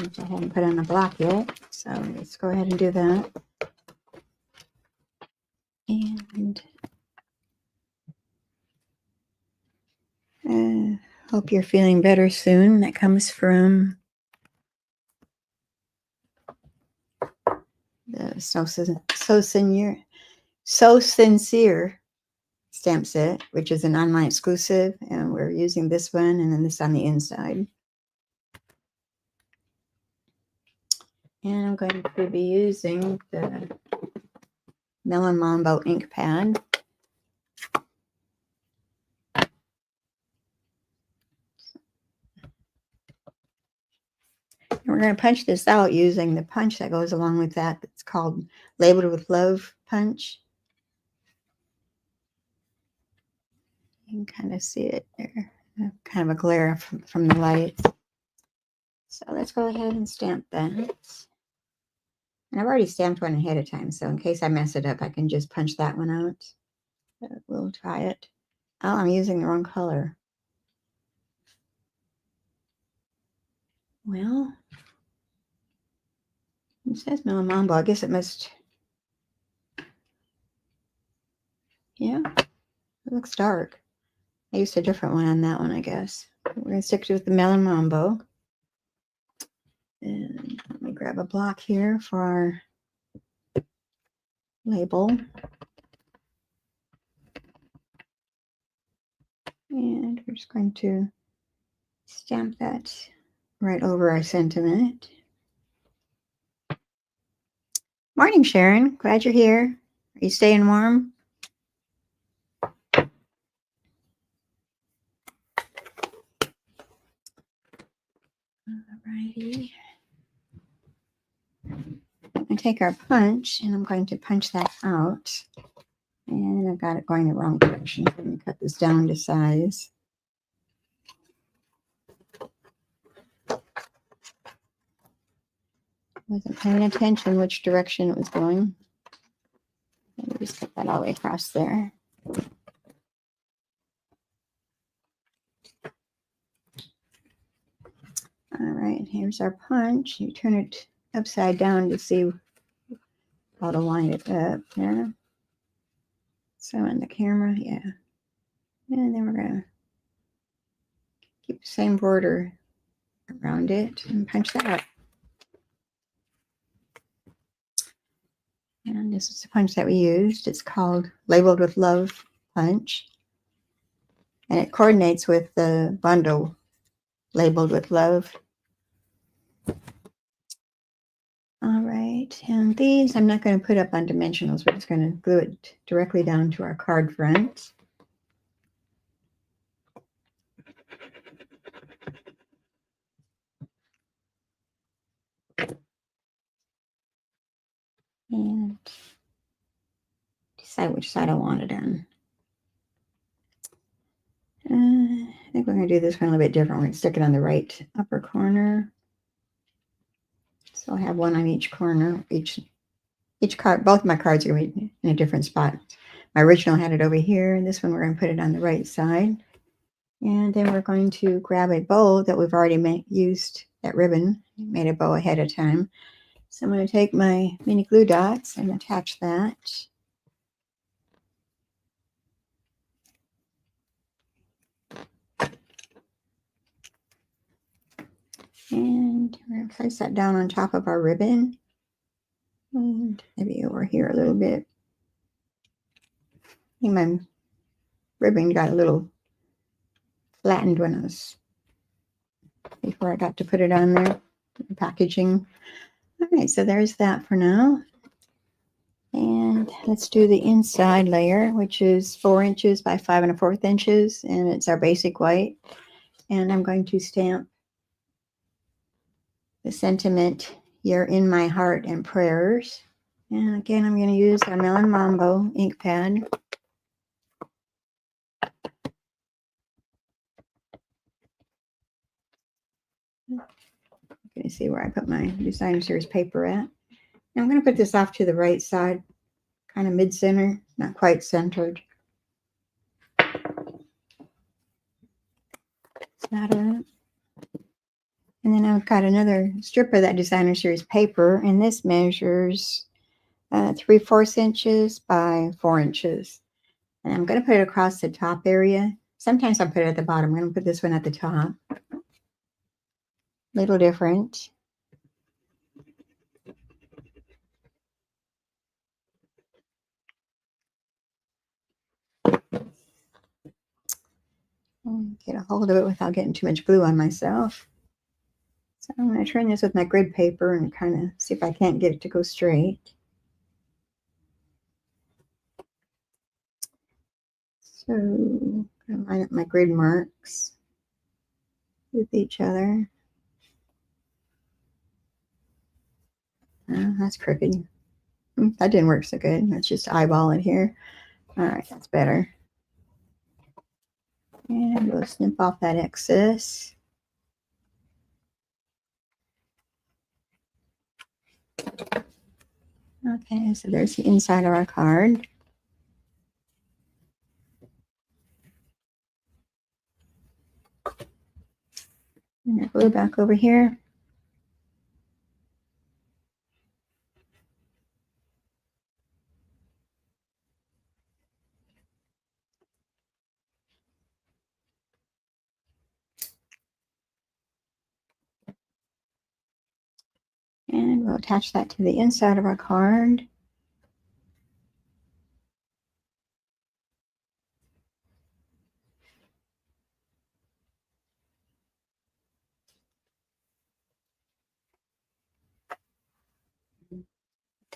which I haven't put on the block yet. So let's go ahead and do that. And hope you're feeling better soon. That comes from the So Sincere stamp set, which is an online exclusive, and we're using this one and then this on the inside. And I'm going to be using the Melon Mambo ink pad. And we're going to punch this out using the punch that goes along with that. It's called Labeled with Love punch. You can kind of see it there. Kind of a glare from the lights. So let's go ahead and stamp that. And I've already stamped one ahead of time, so in case I mess it up, I can just punch that one out. But we'll try it. Oh, I'm using the wrong color. Well, it says Melon Mambo. I guess it must... Yeah, it looks dark. I used a different one on that one, I guess. We're going to stick with the Melon Mambo. And let me grab a block here for our label. And we're just going to stamp that right over our sentiment. Morning, Sharon. Glad you're here. Are you staying warm? Alrighty. I'm going to take our punch and I'm going to punch that out. And I've got it going the wrong direction. Let me cut this down to size. Wasn't paying attention which direction it was going. Let me just cut that all the way across there. All right, here's our punch. You turn it upside down to see how to line it up there. So on the camera, yeah. And then we're going to keep the same border around it and punch that up. And this is the punch that we used. It's called Labeled with Love punch. And it coordinates with the bundle Labeled with Love. All right, and these I'm not going to put up on dimensionals. We're just going to glue it directly down to our card front. And decide which side I want it on. I think we're going to do this one a little bit different. We're going to stick it on the right upper corner. So I have one on each corner. Each card, both my cards are going to be in a different spot. My original had it over here, and this one we're going to put it on the right side. And then we're going to grab a bow that we've already used that ribbon, made a bow ahead of time. So I'm going to take my mini glue dots and attach that. And we're going to place that down on top of our ribbon. And maybe over here a little bit. I think my ribbon got a little flattened before I got to put it on there, the packaging. All right, so there's that for now. And let's do the inside layer, which is 4 inches by 5 1/4 inches, and it's our basic white. And I'm going to stamp the sentiment, "You're in my heart and prayers." And again, I'm going to use our Melon Mambo ink pad. You can see where I put my designer series paper at. Now I'm going to put this off to the right side, kind of mid-center, not quite centered. And then I've got another strip of that designer series paper, and this measures 3/4 inches by 4 inches. And I'm going to put it across the top area. Sometimes I put it at the bottom. I'm going to put this one at the top. Little different. Get a hold of it without getting too much glue on myself. So I'm going to turn this with my grid paper and kind of see if I can't get it to go straight. So I'm going to line up my grid marks with each other. Oh, that's crooked. That didn't work so good. Let's just eyeball it here. All right, that's better. And we'll snip off that excess. Okay, so there's the inside of our card. And glue back over here. And we'll attach that to the inside of our card.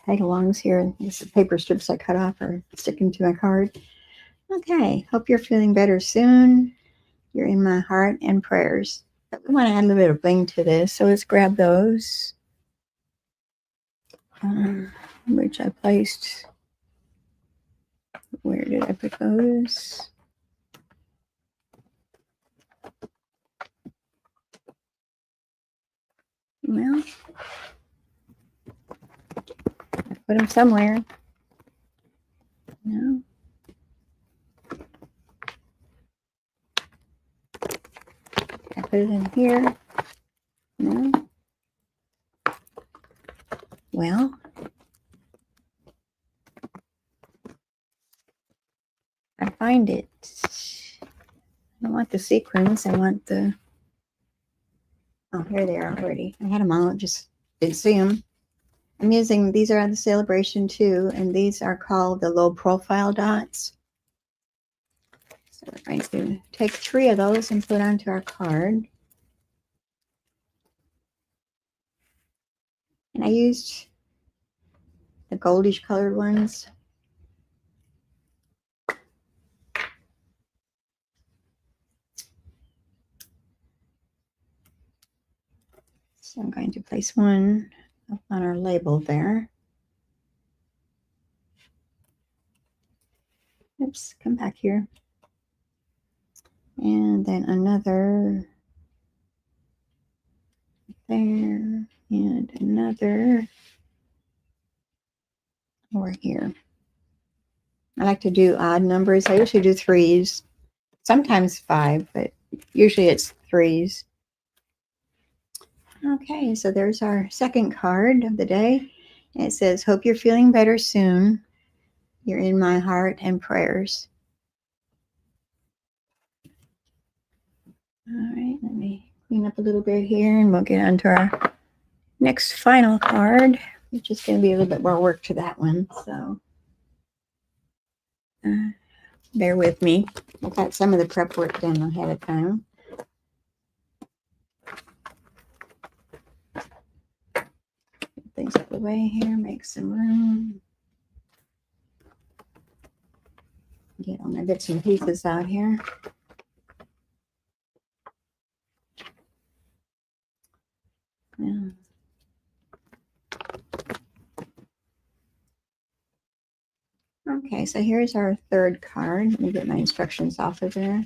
Tag alongs here. These paper strips I cut off are sticking to my card. Okay, hope you're feeling better soon. You're in my heart and prayers. But we want to add a little bit of bling to this, so let's grab those, which I placed. Where did I put those? Well, I put them somewhere. No. I put it in here. No. Well, I find it. I don't want the sequins. I want the. Oh, here they are already. I had them out, just didn't see them. I'm using, these are on the Sale-a-Bration too, and these are called the low profile dots. So we're going to take 3 of those and put onto our card. And I used the goldish colored ones. So I'm going to place one up on our label there. Oops, come back here. And then another there, and another. another over here. I like to do odd numbers. I usually do threes, sometimes 5, but usually it's threes. Okay, so there's our second card of the day. It says, hope you're feeling better soon. You're in my heart and prayers. All right, let me clean up a little bit here and we'll get on to our next final card, which is going to be a little bit more work to that one. So bear with me. I got some of the prep work done ahead of time. Get things out of the way here, make some room. Get all my bits and pieces out here. Yeah. Okay, so here's our third card. Let me get my instructions off of there.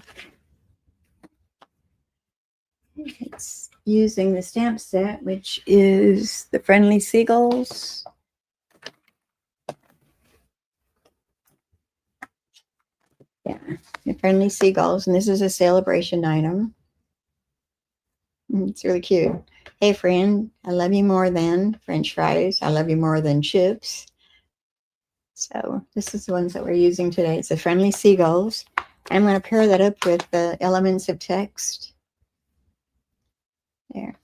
It's using the stamp set, which is the Friendly Seagulls. Yeah, the Friendly Seagulls, and this is a Sale-a-Bration item. It's really cute. Hey, friend, I love you more than French fries. I love you more than chips. So this is the ones that we're using today. It's the Friendly Seagulls. I'm going to pair that up with the elements of text. There.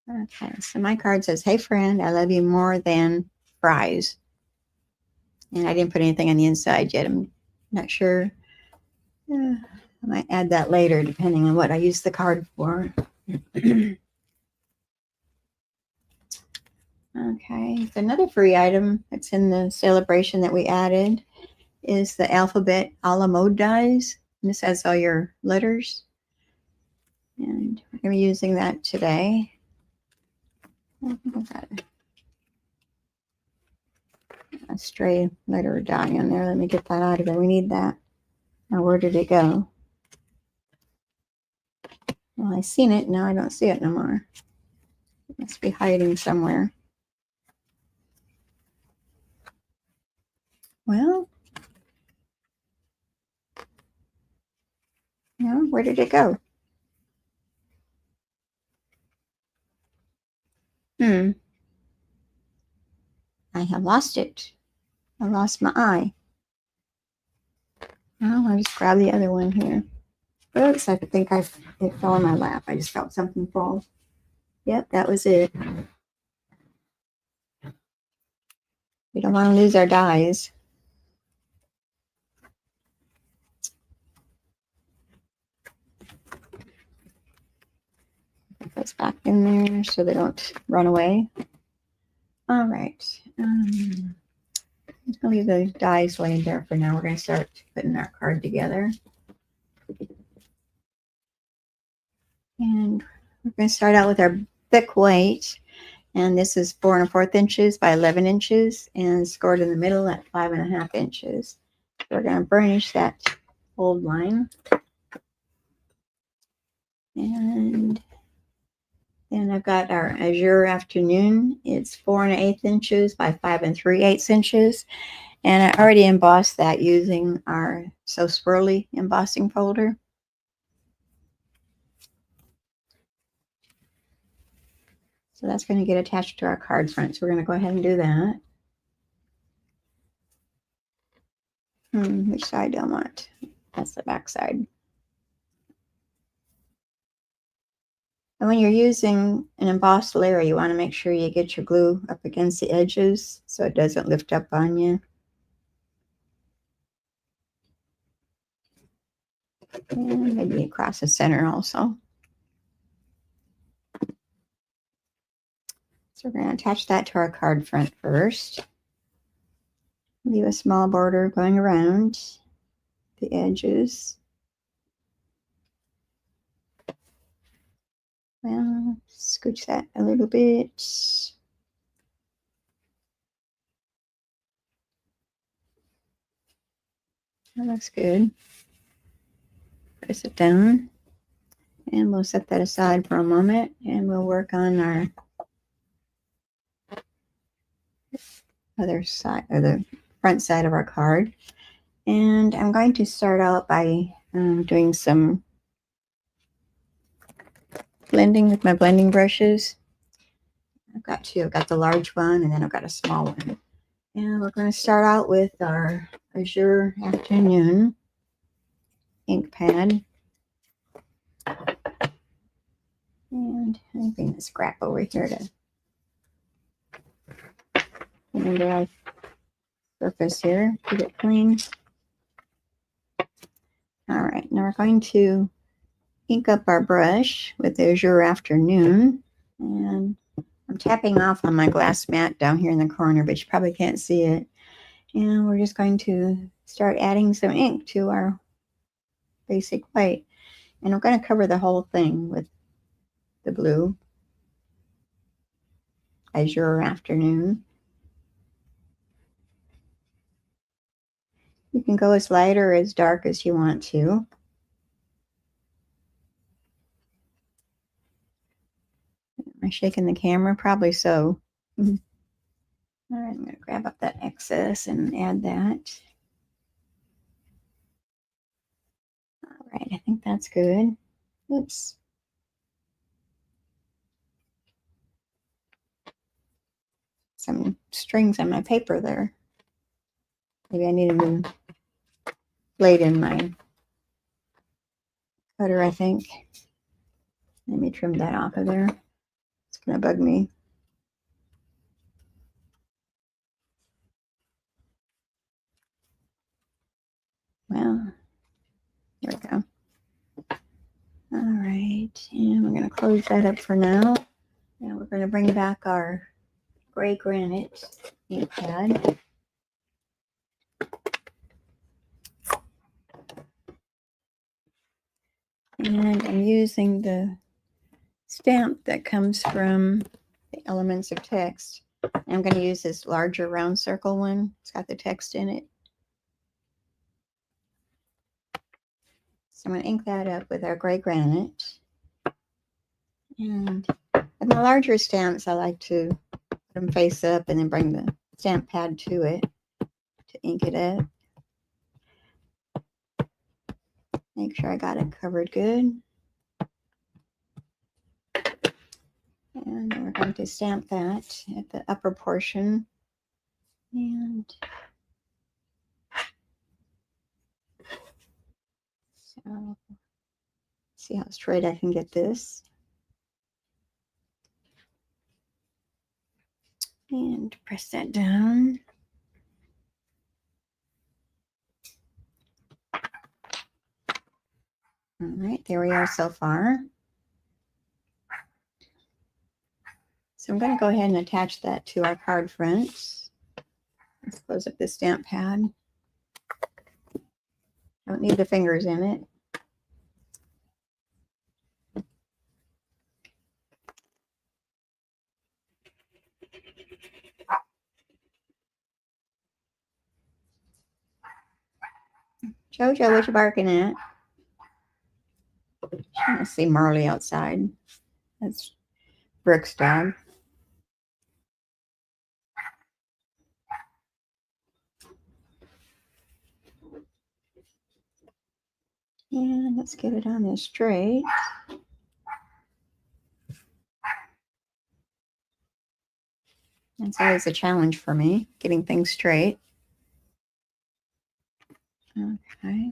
Okay, so my card says, hey, friend, I love you more than fries. And I didn't put anything on the inside yet. I'm not sure. I might add that later, depending on what I use the card for. Okay, so another free item that's in the Sale-a-Bration that we added is the alphabet a la mode dies. And this has all your letters. And we're going to be using that today. I think I've got a stray letter die in there. Let me get that out of there. We need that. Now, where did it go? Well, I seen it. Now I don't see it no more. It must be hiding somewhere. Well, no, where did it go? I have lost it. I lost my eye. Oh, I'll just grab the other one here. Oops, I think it fell in my lap. I just felt something fall. Yep, that was it. We don't want to lose our dies. Put those back in there so they don't run away. All right. I'm going to leave the dies laying there for now. We're going to start putting our card together. And we're going to start out with our thick white. And this is 4 1/4 inches by 11 inches and scored in the middle at 5 1/2 inches. So we're going to burnish that old line. And then I've got our Azure Afternoon. It's 4 1/8 inches by 5 3/8 inches. And I already embossed that using our So Swirly embossing folder. So that's going to get attached to our card front. So we're going to go ahead and do that. Which side do I want? That's the back side. And when you're using an embossed layer, you want to make sure you get your glue up against the edges so it doesn't lift up on you. And maybe across the center also. So we're going to attach that to our card front first. Leave a small border going around the edges. Well, scooch that a little bit. That looks good. Press it down. And we'll set that aside for a moment, and we'll work on our other side, or the front side of our card. And I'm going to start out by doing some blending with my blending brushes. I've got two. I've got the large one, and then I've got a small one. And we're going to start out with our Azure Afternoon ink pad. And let me bring this scrap over here to get into our surface here, keep it clean. All right, now we're going to ink up our brush with the Azure Afternoon. And I'm tapping off on my glass mat down here in the corner, but you probably can't see it. And we're just going to start adding some ink to our basic white. And I'm going to cover the whole thing with the blue Azure Afternoon. You can go as light or as dark as you want to. Am I shaking the camera? Probably so. All right, I'm going to grab up that excess and add that. All right, I think that's good. Oops. Some strings on my paper there. Maybe I need a new blade in my cutter, I think. Let me trim that off of there. It's going to bug me. Well, there we go. All right, and we're going to close that up for now. Now we're going to bring back our gray granite ink pad. And I'm using the stamp that comes from the Elements of Text. I'm going to use this larger round circle one. It's got the text in it. So I'm going to ink that up with our gray granite. And with my larger stamps, I like to put them face up and then bring the stamp pad to it to ink it up. Make sure I got it covered good. And we're going to stamp that at the upper portion. And so, see how straight I can get this. And press that down. All right, there we are so far. So I'm going to go ahead and attach that to our card front. Let's close up the stamp pad. Don't need the fingers in it. Jojo, what you barking at? I see Marley outside. That's Brooke's dog. And let's get it on this straight. That's always a challenge for me, getting things straight. Okay.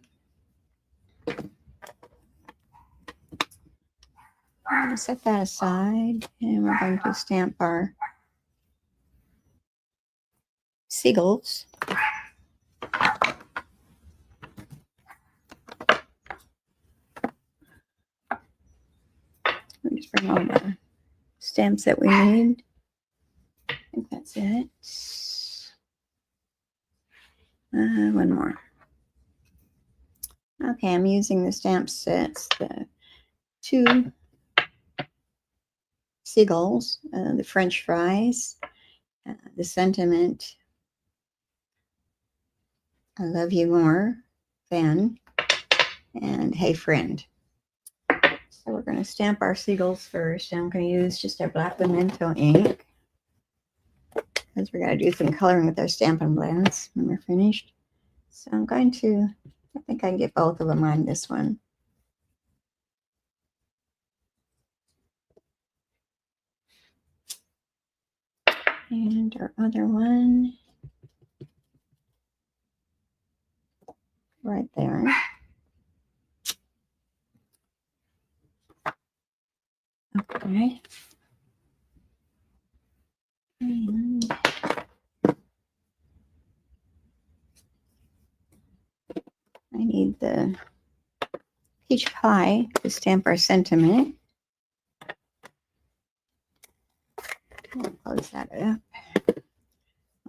I'm going to set that aside, and we're going to stamp our seagulls. Let me just bring all the stamps that we need. I think that's it. One more. Okay, I'm using the stamp sets, the two seagulls, the French fries, the sentiment, I love you more than, and hey friend. So we're going to stamp our seagulls first. And I'm going to use just our black pimento ink, because we're going to do some coloring with our Stampin' Blends when we're finished. So I'm going to, I think I can get both of them on this one. And our other one right there. Okay. And I need the peach pie to stamp our sentiment. I'll close that up.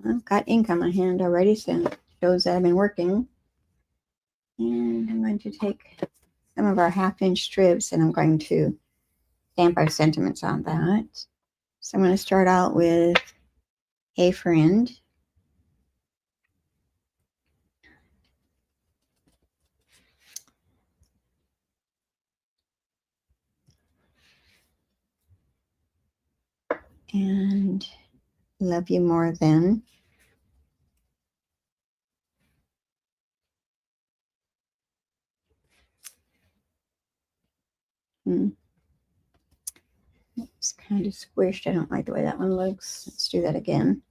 I've got ink on my hand already, so it shows that I've been working. And I'm going to take some of our 1/2-inch strips and I'm going to stamp our sentiments on that. So I'm going to start out with Hey Friend. And Love You More Than. It's kind of squished. I don't like the way that one looks. Let's do that again.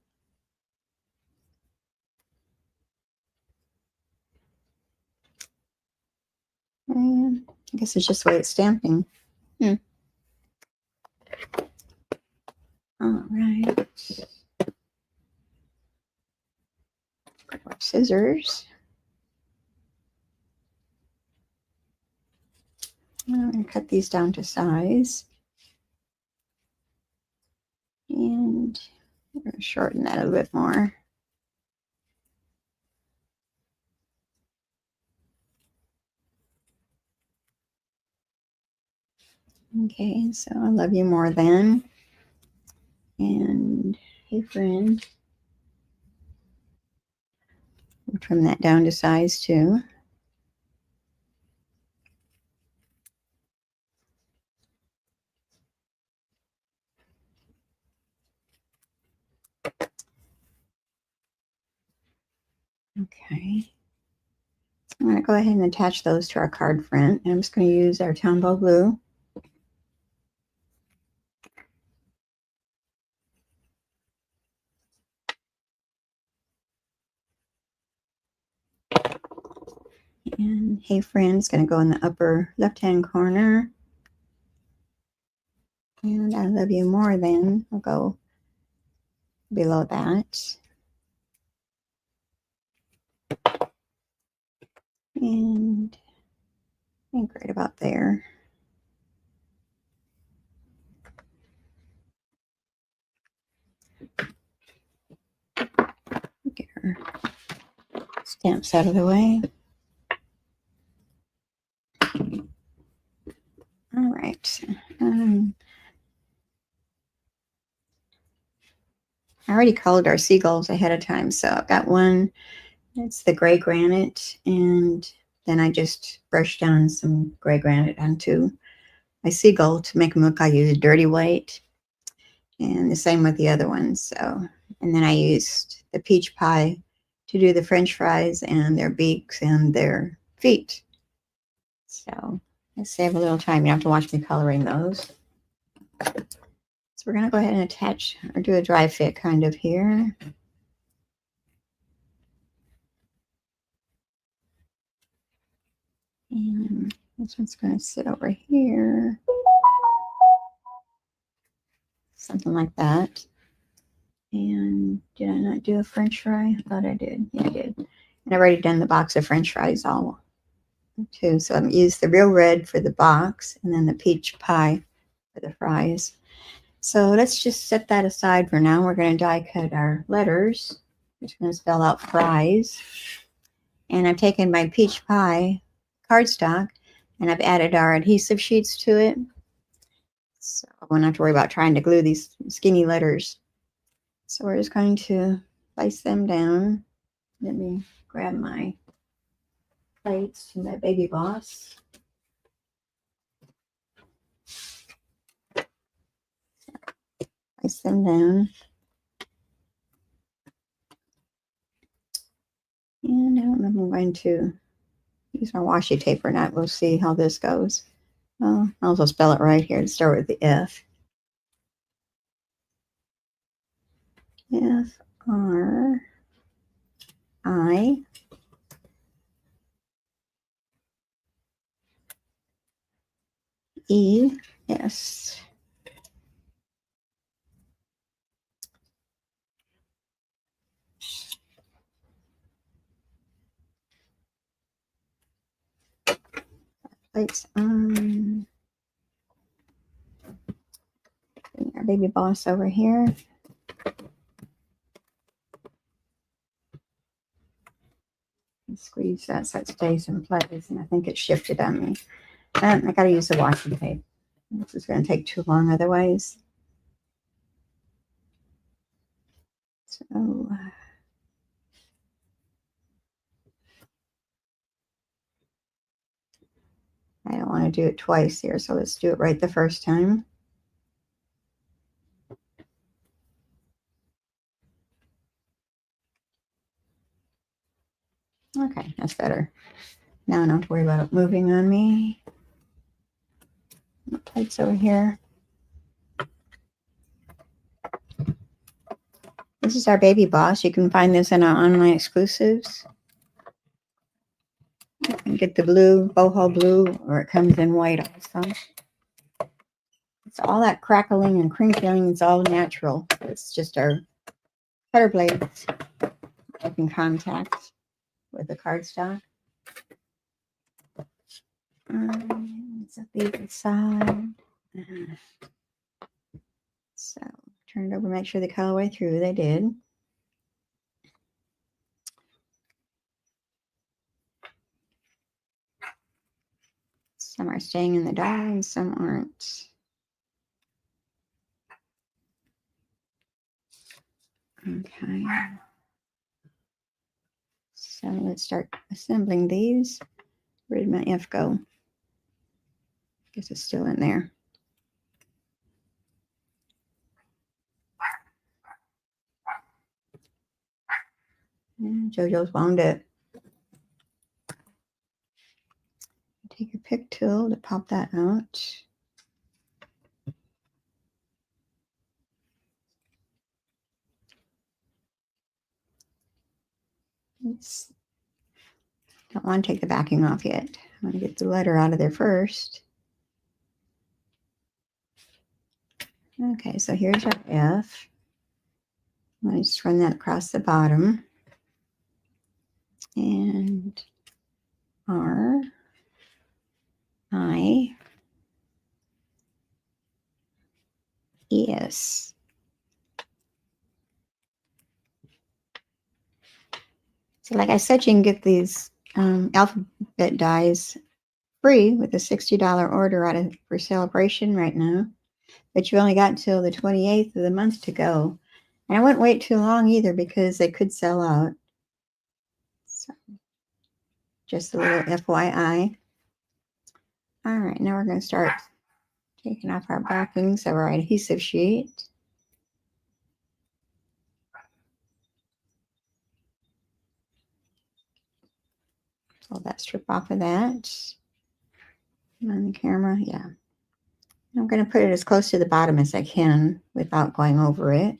I guess it's just the way it's stamping. All right. Grab our scissors. I'm going to cut these down to size. And we're going to shorten that a little bit more. Okay, so I Love You More Than. And Hey Friend. We'll trim that down to size too. Okay. I'm going to go ahead and attach those to our card front. And I'm just going to use our Tombow glue. And Hey Friend is going to go in the upper left-hand corner. And I Love You More Than will go below that. And I think right about there. Get our stamps out of the way. All right. I already colored our seagulls ahead of time, so I've got one. It's the gray granite, and then I just brushed down some gray granite onto my seagull to make them look like I used dirty white, and the same with the other ones. So, and then I used the peach pie to do the French fries and their beaks and their feet. So let's save a little time. You have to watch me coloring those. So we're going to go ahead and attach or do a dry fit kind of here. And this one's going to sit over here. Something like that. And did I not do a French fry? I thought I did. Yeah, I did. And I've already done the box of French fries all too. So I'm used the real red for the box and then the peach pie for the fries. So let's just set that aside for now. We're going to die cut our letters. I'm just going to spell out fries. And I've taken my peach pie cardstock and I've added our adhesive sheets to it. So I won't have to worry about trying to glue these skinny letters. So we're just going to place them down. Let me grab my plates from that Baby Boss. Place them down. And I don't know if I'm going to use my washi tape or not. We'll see how this goes. Well, I'll also spell it right here to start with the F. F-R-I-E-S. Plates on. Bring our baby boss over here. And squeeze that so it stays in place. And I think it shifted on me. I gotta use the washi tape. This is gonna take too long otherwise. So I don't want to do it twice here, so let's do it right the first time. Okay, that's better. Now I don't have to worry about it moving on me. The plates over here. This is our baby boss. You can find this in our online exclusives. You can get the blue, boho blue, or it comes in white also. It's all that crackling and crinkling. It's all natural. It's just our cutter blades making contact with the cardstock. It's up the other side. So turn it over, make sure they cut all the way through. They did. Some are staying in the die and some aren't. Okay. So let's start assembling these. Where did my F go? Guess it's still in there. And JoJo's wound it. Take a pick tool to pop that out. Don't want to take the backing off yet. I want to get the letter out of there first. Okay, so here's our F. Let me just run that across the bottom. And R, I, E, S. So like I said, you can get these alphabet dies free with a $60 order out of for Sale-a-Bration right now. But you only got until the 28th of the month to go. And I wouldn't wait too long either because they could sell out. So just a little FYI. All right, now we're going to start taking off our backings of our adhesive sheet. Pull that strip off of that. On the camera, yeah. I'm going to put it as close to the bottom as I can without going over it.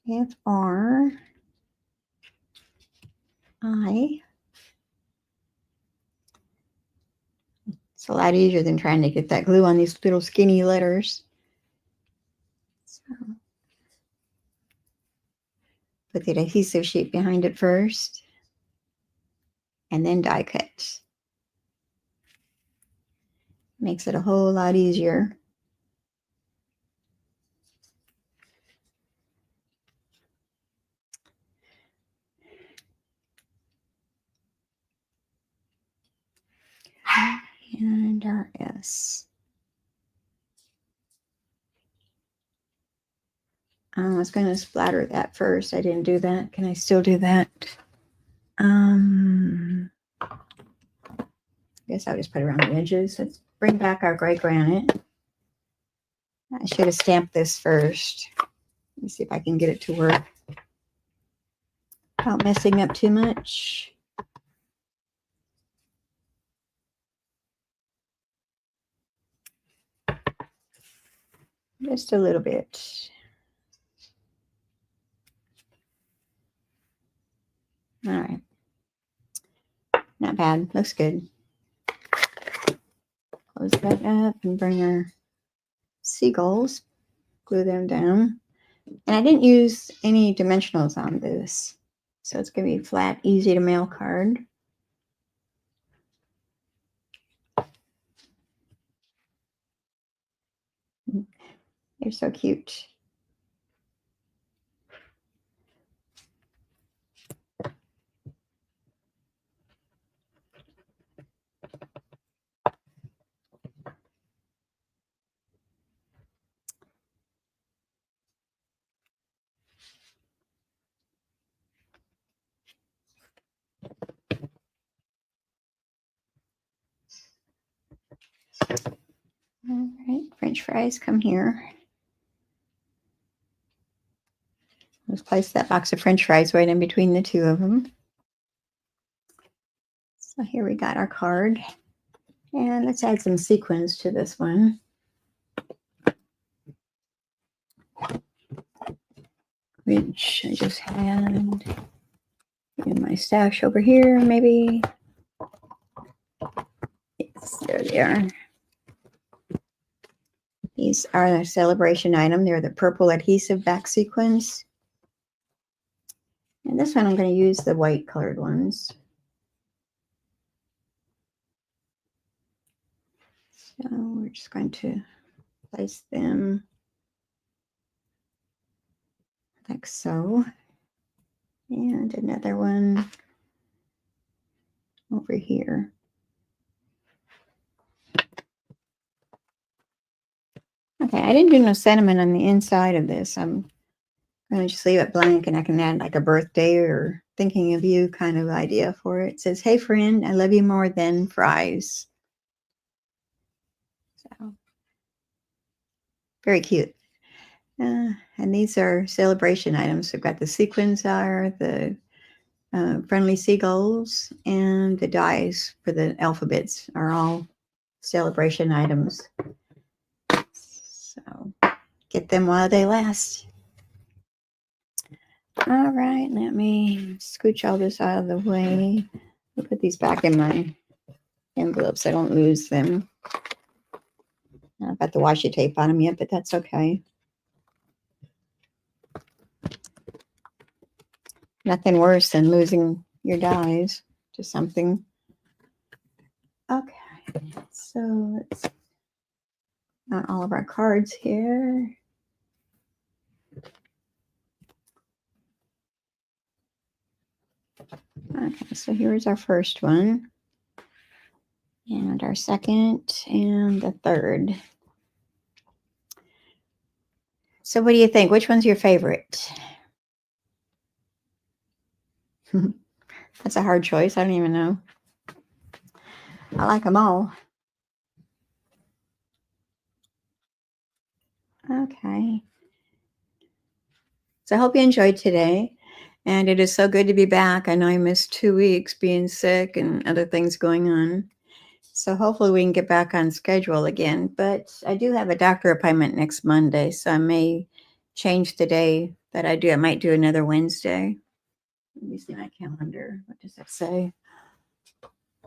F-R-I. It's a lot easier than trying to get that glue on these little skinny letters. So, put the adhesive sheet behind it first, and then die cut. Makes it a whole lot easier. And our S. I was going to splatter that first. I didn't do that. Can I still do that? guess I'll just put it around the edges. Let's bring back our gray granite. I should have stamped this first. Let me see if I can get it to work without messing up too much. Just a little bit. All right. Not bad. Looks good. Close that up and bring our seagulls. Glue them down. And I didn't use any dimensionals on this. So it's going to be flat, easy to mail card. They're so cute. All right, French fries, come here. Let's place that box of French fries right in between the two of them. So here we got our card. And let's add some sequins to this one. Which I just had in my stash over here, maybe. Yes, there they are. These are the Sale-a-Bration item. They're the purple adhesive back sequins. And this one I'm going to use the white colored ones. So we're just going to place them like so. And another one over here. Okay, I didn't do no sentiment on the inside of this. I'm going to just leave it blank, and I can add like a birthday or thinking of you kind of idea for it. It says, "Hey friend, I love you more than fries." So very cute. And these are Sale-a-Bration items. We've got the sequins are the friendly seagulls, and the dies for the alphabets are all Sale-a-Bration items. So get them while they last. All right, let me scooch all this out of the way. I'll put these back in my envelopes so I don't lose them. I've got the washi tape on them yet, but that's okay. Nothing worse than losing your dies to something. Okay, so let's got all of our cards here. Okay, so here's our first one, and our second, and the third. So what do you think? Which one's your favorite? That's a hard choice. I don't even know. I like them all. Okay. So I hope you enjoyed today. And it is so good to be back. I know I missed 2 weeks being sick and other things going on. So hopefully we can get back on schedule again. But I do have a doctor appointment next Monday, so I may change the day that I do. I might do another Wednesday. Let me see my calendar. What does that say?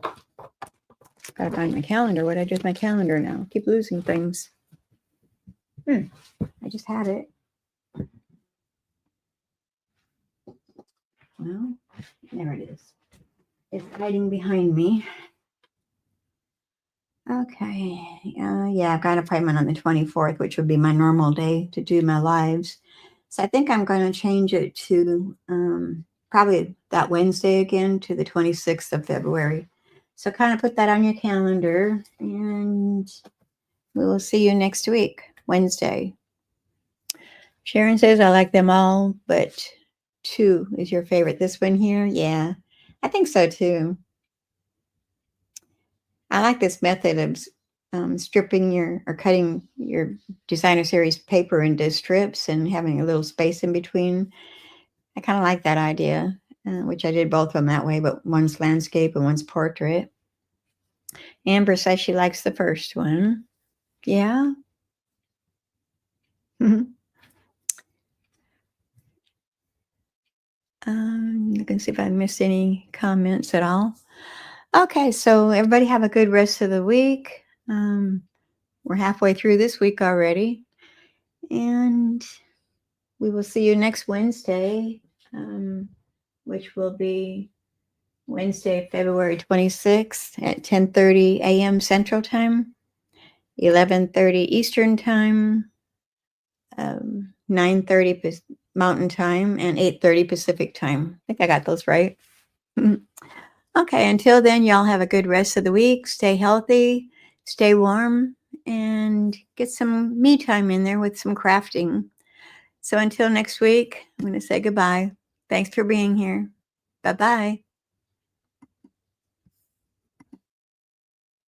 Gotta find my calendar. What did I do with my calendar now? Keep losing things. I just had it. Well, there it is. It's hiding behind me. Okay. Yeah, I've got an appointment on the 24th, which would be my normal day to do my lives. So I think I'm going to change it to probably that Wednesday again to the 26th of February. So kind of put that on your calendar, and we will see you next week, Wednesday. Sharon says, I like them all, but 2 is your favorite. This one here? Yeah, I think so too. I like this method of stripping your or cutting your designer series paper into strips and having a little space in between. I kind of like that idea, which I did both of them that way, but one's landscape and one's portrait. Amber says she likes the first one. Yeah. Mhm. You can see if I missed any comments at all. Okay, so everybody have a good rest of the week. We're halfway through this week already, and we will see you next Wednesday, um, which will be Wednesday, February 26th at 10:30 a.m. Central Time, 11:30 Eastern Time, 9:30 Mountain Time, and 8:30 Pacific Time. I think I got those right. Okay, until then, y'all have a good rest of the week. Stay healthy, stay warm, and get some me time in there with some crafting. So until next week, I'm going to say goodbye. Thanks for being here. Bye bye.